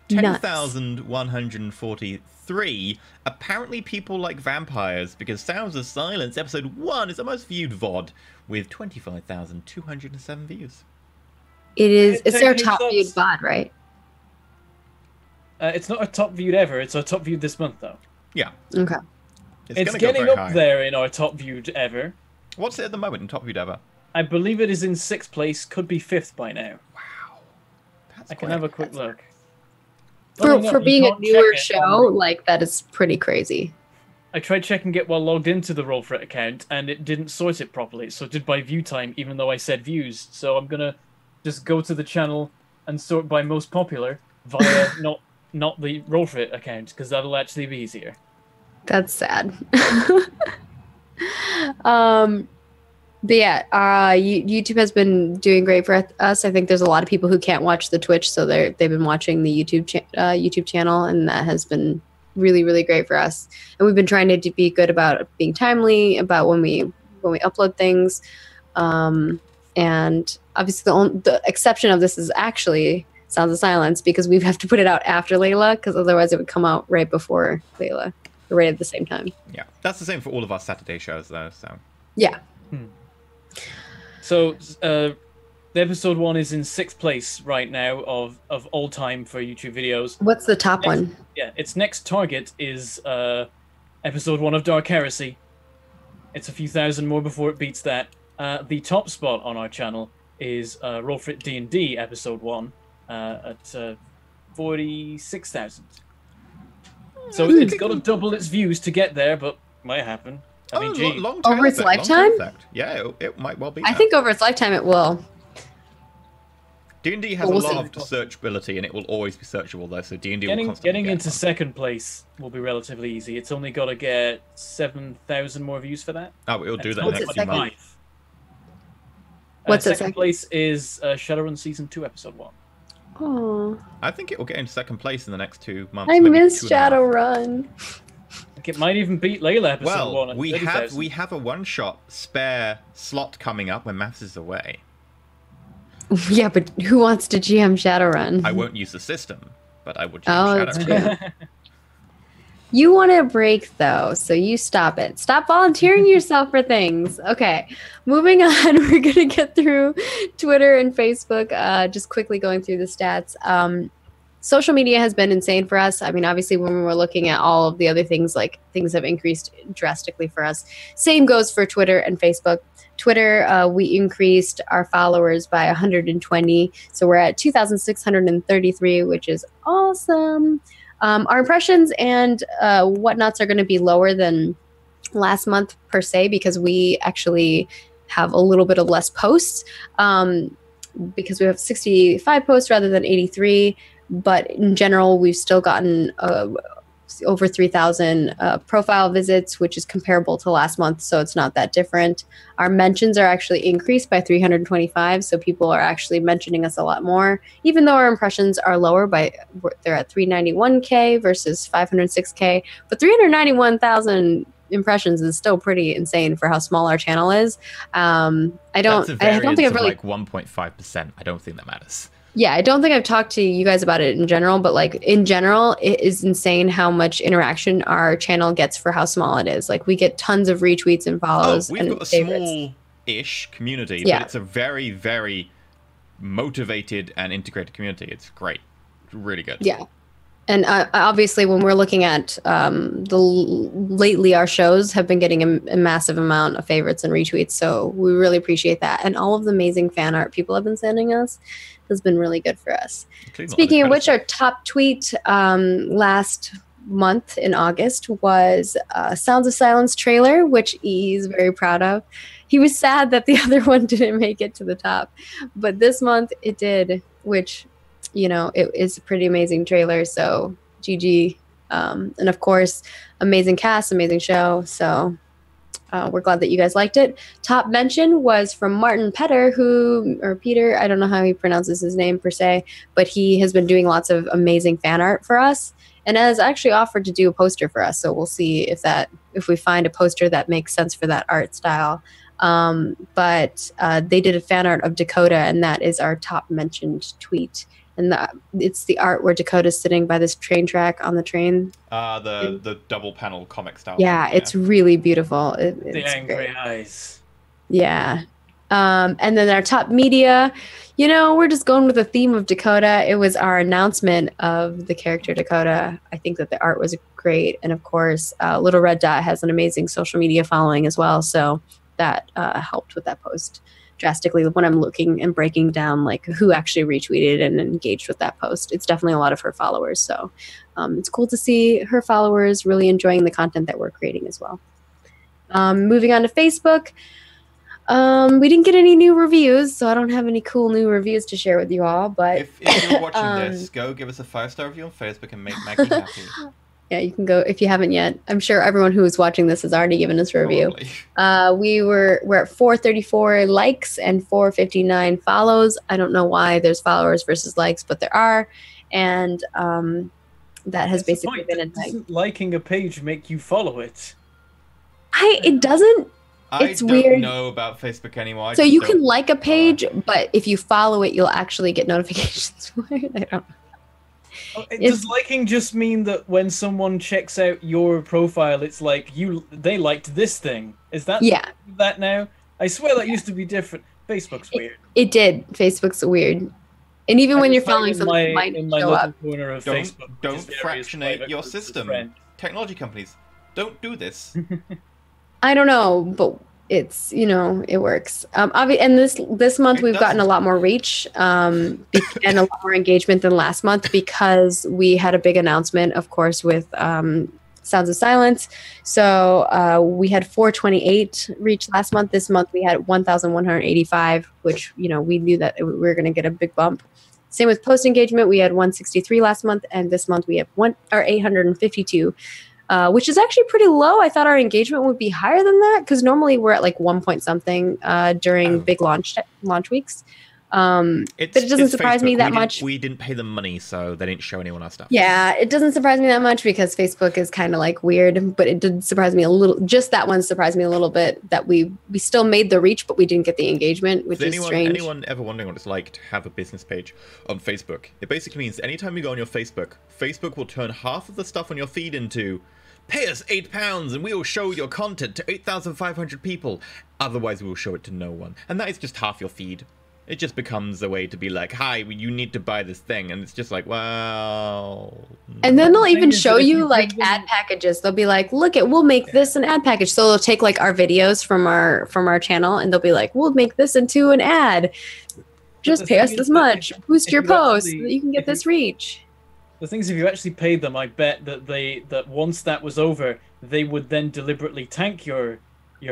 Speaker 3: 10,143. Apparently, people like vampires because Sounds of Silence episode 1 is the most viewed VOD with 25,207 views.
Speaker 1: It's our top viewed VOD, right?
Speaker 2: It's not our top viewed ever. It's our top viewed this month, though.
Speaker 3: Yeah.
Speaker 1: Okay.
Speaker 2: It's getting up there in our top viewed ever.
Speaker 3: What's it at the moment in top viewed ever?
Speaker 2: I believe it is in 6th place. Could be 5th by now.
Speaker 3: Wow.
Speaker 2: I can have a quick look.
Speaker 1: For being a newer show, like, that is pretty crazy.
Speaker 2: I tried checking it while logged into the Roll4It account, and it didn't sort it properly. So it did by view time, even though I said views. So I'm going to just go to the channel and sort by most popular via not the Roll4It account, because that'll actually be easier.
Speaker 1: That's sad. But yeah, YouTube has been doing great for us. I think there's a lot of people who can't watch the Twitch, so they've been watching the YouTube channel, and that has been really, really great for us. And we've been trying to be good about being timely about when we upload things. And obviously, the exception of this is actually Sounds of Silence, because we have to put it out after Layla, because otherwise it would come out right before Layla, or right at the same time.
Speaker 3: Yeah, that's the same for all of our Saturday shows, though. So
Speaker 1: yeah.
Speaker 2: So the episode 1 is in 6th place right now of all time for YouTube videos.
Speaker 1: What's the top one?
Speaker 2: Yeah, its next target is episode 1 of Dark Heresy. It's a few thousand more before it beats that. The top spot on our channel is Roll4It D&D episode 1 at 46,000. So it's got to double its views to get there, but might happen. I mean,
Speaker 3: long time
Speaker 1: over its lifetime?
Speaker 3: Yeah, it might well be.
Speaker 1: I think over its lifetime it will.
Speaker 3: D&D has a lot of searchability, and it will always be searchable, though. So D&D will constantly
Speaker 2: getting into 2nd place will be relatively easy. It's only got to get 7,000 more views for that.
Speaker 3: Oh, it'll do that in the next few months.
Speaker 1: What's
Speaker 2: second place is Shadowrun Season 2, Episode 1.
Speaker 1: Oh,
Speaker 3: I think it will get into 2nd place in the next 2 months.
Speaker 1: I miss Shadowrun.
Speaker 2: It might even beat Layla episode 1 at
Speaker 3: we
Speaker 2: 30,000.
Speaker 3: we have a one-shot spare slot coming up when Maths is away.
Speaker 1: Yeah, but who wants to GM Shadowrun?
Speaker 3: I won't use the system, but I would GM Shadowrun.
Speaker 1: That's true. You want a break, though, so you stop it. Stop volunteering yourself for things. Okay, moving on. We're going to get through Twitter and Facebook, just quickly going through the stats. Social media has been insane for us. I mean, obviously, when we're looking at all of the other things, like things have increased drastically for us. Same goes for Twitter and Facebook. Twitter, we increased our followers by 120. So we're at 2,633, which is awesome. Our impressions and whatnots are going to be lower than last month per se, because we actually have a little bit of less posts, because we have 65 posts rather than 83. But in general, we've still gotten over 3,000 profile visits, which is comparable to last month, so it's not that different. Our mentions are actually increased by 325, so people are actually mentioning us a lot more, even though our impressions are lower they're at 391K versus 506K, but 391,000 impressions is still pretty insane for how small our channel is. I don't think I've really
Speaker 3: like 1.5%. I don't think that matters.
Speaker 1: Yeah, I don't think I've talked to you guys about it in general, but like in general, it is insane how much interaction our channel gets for how small it is. Like we get tons of retweets and follows.
Speaker 3: We've
Speaker 1: and
Speaker 3: got a
Speaker 1: favorites.
Speaker 3: small-ish community,
Speaker 1: Yeah.
Speaker 3: but it's a very, very motivated and integrated community. It's great. It's really good.
Speaker 1: Yeah. And obviously, when we're looking at lately, our shows have been getting a massive amount of favorites and retweets. So we really appreciate that. And all of the amazing fan art people have been sending us has been really good for us. Speaking of which, our top tweet last month in August was Sounds of Silence trailer, which he's very proud of. He was sad that the other one didn't make it to the top, but this month it did, which, you know, it is a pretty amazing trailer. So GG. And of course, amazing cast, amazing show. So we're glad that you guys liked it. Top mention was from Martin Petter, or Peter, I don't know how he pronounces his name per se, but he has been doing lots of amazing fan art for us and has actually offered to do a poster for us. So we'll see if we find a poster that makes sense for that art style. But they did a fan art of Dakota, and that is our top mentioned tweet. And it's the art where Dakota's sitting by this train track on the train.
Speaker 3: The double panel comic style.
Speaker 1: Yeah, it's really beautiful.
Speaker 2: The angry
Speaker 1: great.
Speaker 2: eyes.
Speaker 1: Yeah. And then our top media, you know, we're just going with the theme of Dakota. It was our announcement of the character Dakota. I think that the art was great. And of course, Little Red Dot has an amazing social media following as well. So that helped with that post drastically when I'm looking and breaking down like who actually retweeted and engaged with that post. It's definitely a lot of her followers. So it's cool to see her followers really enjoying the content that we're creating as well. Moving on to Facebook. We didn't get any new reviews, so I don't have any cool new reviews to share with you all. But
Speaker 3: if you're watching this, go give us a 5-star review on Facebook and make Maggie happy.
Speaker 1: Yeah, you can go if you haven't yet. I'm sure everyone who is watching this has already given us a review. We're at 434 likes and 459 follows. I don't know why there's followers versus likes, but there are, and that has basically been a
Speaker 2: Doesn't liking a page make you follow it?
Speaker 1: It doesn't. It's weird.
Speaker 3: I don't know about Facebook anymore.
Speaker 1: So you can like a page, but if you follow it, you'll actually get notifications for it. I don't know.
Speaker 2: Does liking just mean that when someone checks out your profile, it's like they liked this thing? Is that that now? I swear that used to be different. Facebook's weird.
Speaker 1: It did. Facebook's weird. And even when you're following something, it might show up.
Speaker 2: Corner of
Speaker 3: don't
Speaker 2: Facebook,
Speaker 3: fractionate your system. Technology companies, don't do this.
Speaker 1: I don't know, but it's, you know, it works. And this month we've gotten a lot more reach and a lot more engagement than last month because we had a big announcement, of course, with Sounds of Silence. So we had 428 reach last month. This month we had 1,185, which, you know, we knew that we were going to get a big bump. Same with post engagement. We had 163 last month, and this month we have 852. Which is actually pretty low. I thought our engagement would be higher than that because normally we're at like 1 point something during big launch weeks. But it doesn't surprise me that much.
Speaker 3: We didn't pay them money, so they didn't show anyone our stuff.
Speaker 1: Yeah, it doesn't surprise me that much because Facebook is kind of like weird. But it did surprise me a little. Just that one surprised me a little bit that we still made the reach, but we didn't get the engagement, which is strange.
Speaker 3: Anyone ever wondering what it's like to have a business page on Facebook? It basically means anytime you go on your Facebook, Facebook will turn half of the stuff on your feed into pay us £8 and we will show your content to 8,500 people. Otherwise, we will show it to no one. And that is just half your feed. It just becomes a way to be like, hi, you need to buy this thing. And it's just like, well...
Speaker 1: And then they'll even show you like ad packages. They'll be like, look, we'll make this an ad package. So they'll take like our videos from our channel and they'll be like, we'll make this into an ad. Just pay us this much. Boost your post so that you can get this reach.
Speaker 2: The thing is, if you actually paid them, I bet that once that was over, they would then deliberately tank your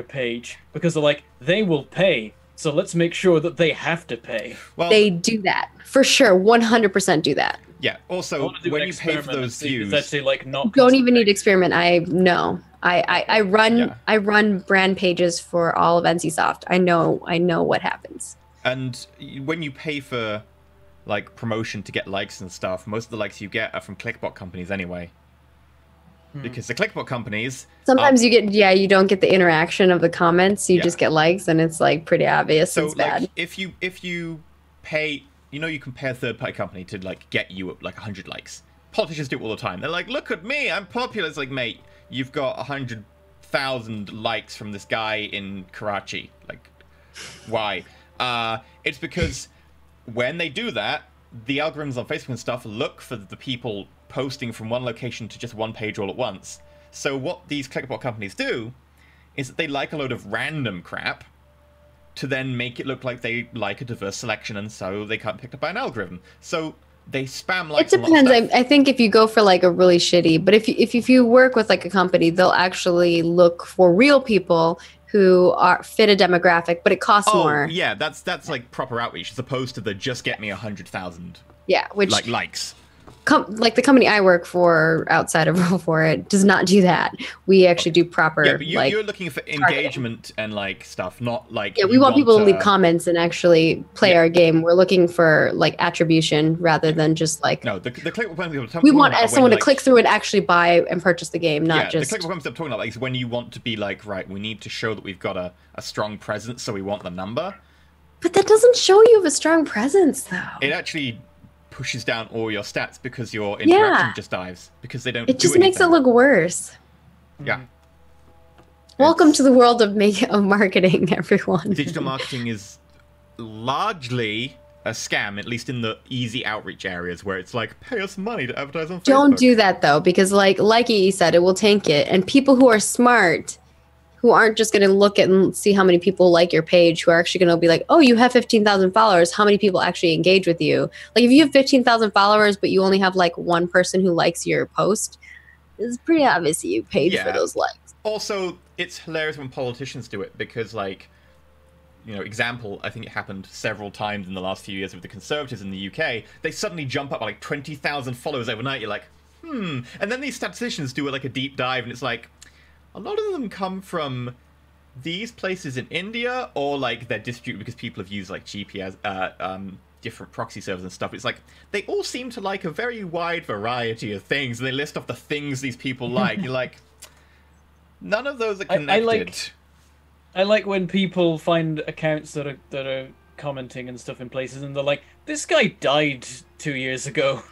Speaker 2: page because they're like, they will pay, so let's make sure that they have to pay.
Speaker 1: Well, they do that for sure, 100% do when
Speaker 3: you pay for those views,
Speaker 2: actually like not.
Speaker 1: Don't even need experiment. I know. I run brand pages for all of NCSoft. I know what happens.
Speaker 3: And when you pay for like promotion to get likes and stuff, most of the likes you get are from clickbot companies anyway. Because the clickbot companies
Speaker 1: sometimes you don't get the interaction of the comments, you just get likes and it's like pretty obvious. So it's bad.
Speaker 3: If you pay, you compare a third-party company to like get you like 100 likes. Politicians do it all the time. They're like, look at me, I'm popular. It's like, mate, you've got 100,000 likes from this guy in Karachi. Like, why? It's because when they do that, the algorithms on Facebook and stuff look for the people posting from one location to just one page all at once. So what these clickbot companies do is that they like a load of random crap to then make it look like they like a diverse selection, and so they can't pick up by an algorithm. So they spam like.
Speaker 1: It depends. I think if you go for like a really shitty, but if you work with like a company, they'll actually look for real people who are fit a demographic, but it costs more.
Speaker 3: Yeah, that's like proper outreach as opposed to the just get me 100,000.
Speaker 1: Yeah, which
Speaker 3: like likes.
Speaker 1: Like the company I work for outside of Roll4It does not do that. We actually do proper.
Speaker 3: Yeah, but you're looking for engagement and like stuff, not like.
Speaker 1: Yeah, we want people to leave comments and actually play our game. We're looking for like attribution rather than just like.
Speaker 3: No, the clickable.
Speaker 1: We want someone to click through and actually buy and purchase the game, not just.
Speaker 3: The clickable comments I'm talking about is when you want to be like, right, we need to show that we've got a strong presence, so we want the number.
Speaker 1: But that doesn't show you have a strong presence, though.
Speaker 3: It actually pushes down all your stats because your interaction just dives because they don't.
Speaker 1: It just makes it look worse.
Speaker 3: Yeah.
Speaker 1: Welcome to the world of marketing, everyone.
Speaker 3: Digital marketing is largely a scam, at least in the easy outreach areas where it's like, pay us money to advertise on Facebook.
Speaker 1: Don't do that though, because like EE said, it will tank it. And people who are smart, who aren't just going to look at and see how many people like your page, who are actually going to be like, oh, you have 15,000 followers. How many people actually engage with you? Like if you have 15,000 followers, but you only have like one person who likes your post, it's pretty obvious you paid for those likes.
Speaker 3: Also, it's hilarious when politicians do it because like, example, I think it happened several times in the last few years with the Conservatives in the UK. They suddenly jump up by like 20,000 followers overnight. You're like, And then these statisticians do like a deep dive and it's like, a lot of them come from these places in India, or like they're distributed because people have used like GPS, different proxy servers and stuff. It's like they all seem to like a very wide variety of things. And they list off the things these people like. You're like, none of those are connected.
Speaker 2: I like when people find accounts that are commenting and stuff in places, and they're like, "This guy died 2 years ago."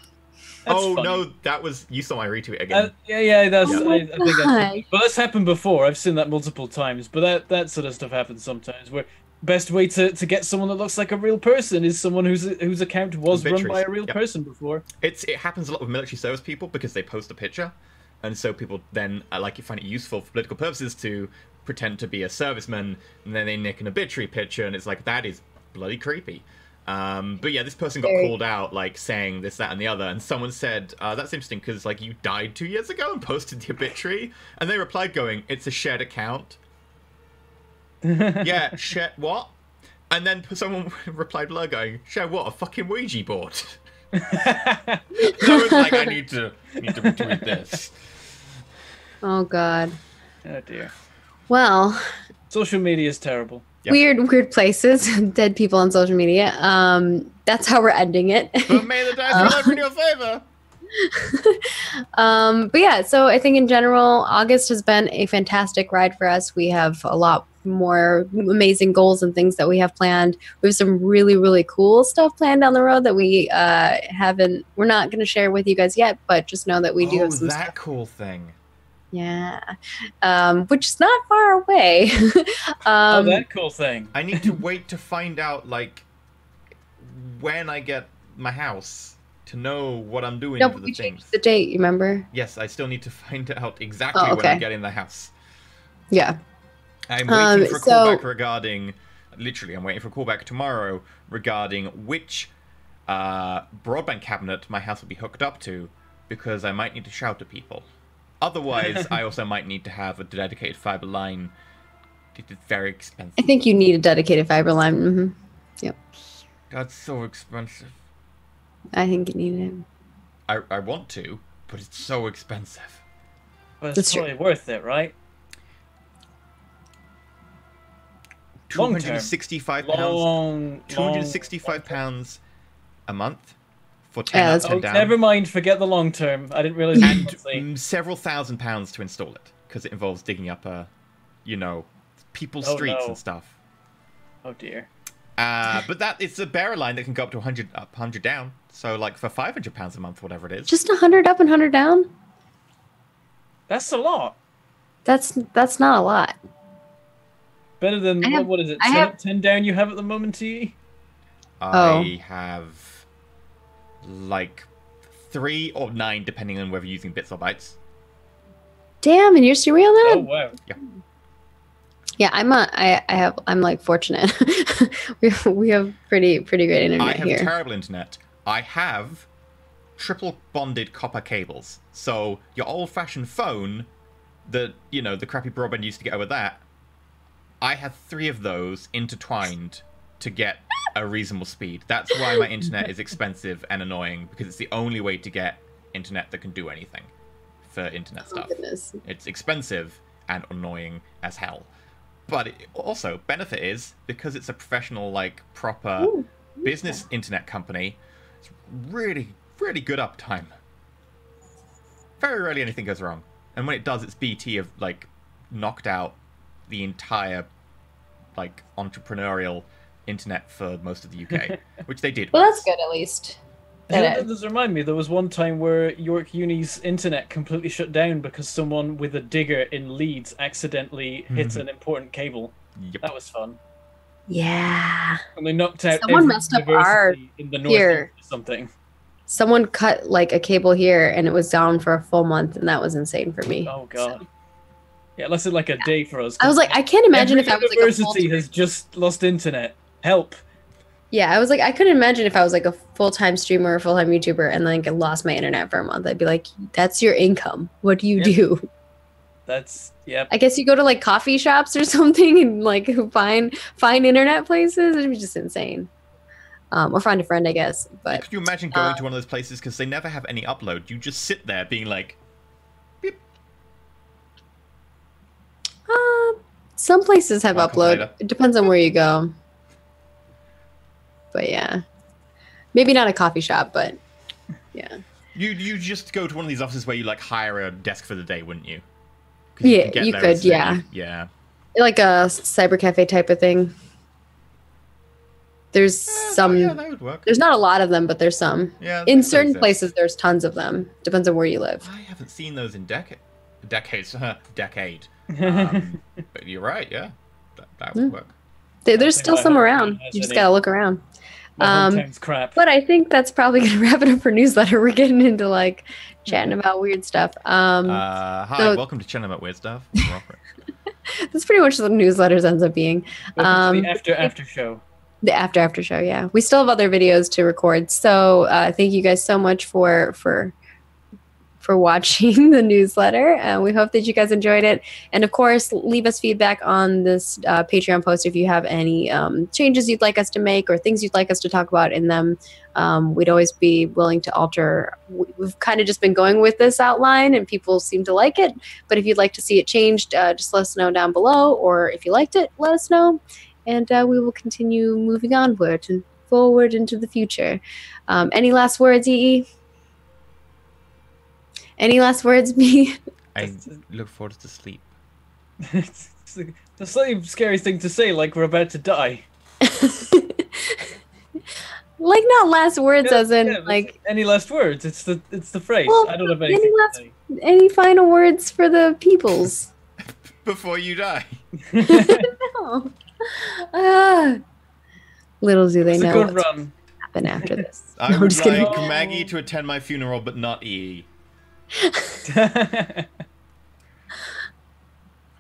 Speaker 2: That's funny.
Speaker 3: No, that was you saw my retweet again.
Speaker 2: That's I think but that's happened before. I've seen that multiple times. But that sort of stuff happens sometimes. Where best way to get someone that looks like a real person is someone whose account was run by a real person before.
Speaker 3: It happens a lot with military service people because they post a picture, and so people then find it useful for political purposes to pretend to be a serviceman, and then they nick an obituary picture, and it's like that is bloody creepy. But yeah, this person got called out, like, saying this, that, and the other, and someone said, that's interesting, because, like, you died 2 years ago and posted the obituary, and they replied going, it's a shared account. Yeah, shared what? And then someone replied below going, shared what? A fucking Ouija board. I was like, I need to retweet this.
Speaker 1: Oh, God.
Speaker 2: Oh, dear.
Speaker 1: Well...
Speaker 2: Social media is terrible.
Speaker 1: Yep. Weird places, dead people on social media. That's how we're ending it.
Speaker 3: But may the dice roll in your favor.
Speaker 1: But yeah, so I think in general, August has been a fantastic ride for us. We have a lot more amazing goals and things that we have planned. We have some really, really cool stuff planned down the road that we're not going to share with you guys yet, but just know that we do have some stuff.
Speaker 3: Cool thing.
Speaker 1: Yeah, which is not far away.
Speaker 2: That cool thing.
Speaker 3: I need to wait to find out, like, when I get my house to know what I'm doing for the things.
Speaker 1: The date, you remember?
Speaker 3: Yes, I still need to find out exactly when I'm getting the house.
Speaker 1: Yeah.
Speaker 3: I'm waiting for a callback regarding... Literally, I'm waiting for a callback tomorrow regarding which broadband cabinet my house will be hooked up to, because I might need to shout at people. Otherwise, I also might need to have a dedicated fiber line. It's very expensive.
Speaker 1: I think you need a dedicated fiber line. Mm-hmm. Yep.
Speaker 3: That's so expensive.
Speaker 1: I think you need it.
Speaker 3: I want to, but it's so expensive.
Speaker 2: But it's probably worth it, right?
Speaker 3: £265. £265 a month. For 10 up and down.
Speaker 2: Never mind, forget the long term. I didn't realize.
Speaker 3: And several £1,000s to install it, because it involves digging up, people's streets and stuff.
Speaker 2: Oh dear.
Speaker 3: But that it's a bearer line that can go up to 100 up, 100 down. So like for £500 a month, whatever it is.
Speaker 1: Just 100 up and 100 down?
Speaker 2: That's a lot.
Speaker 1: That's not a lot.
Speaker 2: Better than what is it? 10 down you have at the moment, TE?
Speaker 3: I have like 3 or 9, depending on whether you're using bits or bytes.
Speaker 1: Damn, and you're serious on that?
Speaker 2: Oh wow.
Speaker 3: Yeah.
Speaker 1: Yeah, I'm like fortunate. we have pretty great internet here.
Speaker 3: I have terrible internet. I have triple bonded copper cables. So your old-fashioned phone, the crappy broadband used to get over that. I have 3 of those intertwined to get a reasonable speed. That's why my internet is expensive and annoying, because it's the only way to get internet that can do anything for internet stuff.
Speaker 1: Goodness.
Speaker 3: It's expensive and annoying as hell. But also, benefit is, because it's a professional, like, proper business internet company, it's really, really good uptime. Very rarely anything goes wrong. And when it does, it's BT have, like, knocked out the entire, like, entrepreneurial internet for most of the UK, which they did.
Speaker 1: Well, that's good at least.
Speaker 2: That does remind me, there was one time where York Uni's internet completely shut down because someone with a digger in Leeds accidentally hit an important cable.
Speaker 3: Yep.
Speaker 2: That was fun.
Speaker 1: Yeah.
Speaker 2: And they knocked out
Speaker 1: Someone
Speaker 2: every
Speaker 1: messed up
Speaker 2: university in the north
Speaker 1: here.
Speaker 2: or something.
Speaker 1: Someone cut like a cable here and it was down for a full month, and that was insane for me.
Speaker 2: Oh god. So. Yeah, it lasted like a day for us.
Speaker 1: I was like, I can't imagine if I was like a
Speaker 2: university has just lost internet. Help.
Speaker 1: Yeah, I was like, I couldn't imagine if I was like a full-time streamer or full-time YouTuber and like lost my internet for a month. I'd be like, that's your income. What do you do?
Speaker 2: That's, yep.
Speaker 1: I guess you go to like coffee shops or something and like find internet places. It'd be just insane. Or find a friend, I guess. But
Speaker 3: could you imagine going to one of those places, because they never have any upload? You just sit there being like, beep.
Speaker 1: Some places have upload. It depends on where you go. But yeah, maybe not a coffee shop, but yeah.
Speaker 3: You just go to one of these offices where you like hire a desk for the day, wouldn't you?
Speaker 1: Yeah, you could. Yeah.
Speaker 3: Yeah.
Speaker 1: Like a cyber cafe type of thing. There's some.
Speaker 3: Yeah, that would work.
Speaker 1: There's not a lot of them, but there's some.
Speaker 3: Yeah.
Speaker 1: In certain places, there's tons of them. Depends on where you live.
Speaker 3: I haven't seen those in decades. Decade. But you're right. Yeah, that would work.
Speaker 1: There's still some around. You just gotta look around.
Speaker 2: Crap.
Speaker 1: But I think that's probably gonna wrap it up for newsletter. We're getting into like chatting about weird stuff.
Speaker 3: Hi, welcome to chatting about weird stuff.
Speaker 1: That's pretty much what newsletters ends up being.
Speaker 2: The after show.
Speaker 1: The after show, yeah. We still have other videos to record. So thank you guys so much for watching the newsletter. We hope that you guys enjoyed it. And of course, leave us feedback on this Patreon post if you have any changes you'd like us to make or things you'd like us to talk about in them. We'd always be willing to alter. We've kind of just been going with this outline and people seem to like it. But if you'd like to see it changed, just let us know down below. Or if you liked it, let us know. And we will continue moving onward and forward into the future. Any last words, EE? Any last words, B?
Speaker 3: I look forward to sleep.
Speaker 2: It's the same scary thing to say, like we're about to die.
Speaker 1: Like not last words, as in like
Speaker 2: any last words. It's the phrase.
Speaker 1: Well,
Speaker 2: I don't have anything to say.
Speaker 1: Any final words for the peoples?
Speaker 3: Before you die.
Speaker 1: No. Little do they know what's
Speaker 2: run.
Speaker 1: happen after this.
Speaker 3: I would like Maggie to attend my funeral, but not EE.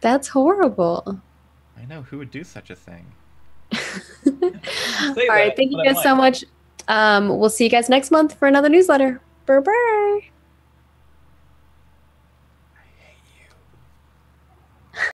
Speaker 1: That's horrible.
Speaker 3: I know, who would do such a thing?
Speaker 1: All right, thank you guys so much. We'll see you guys next month for another newsletter. Bye-bye.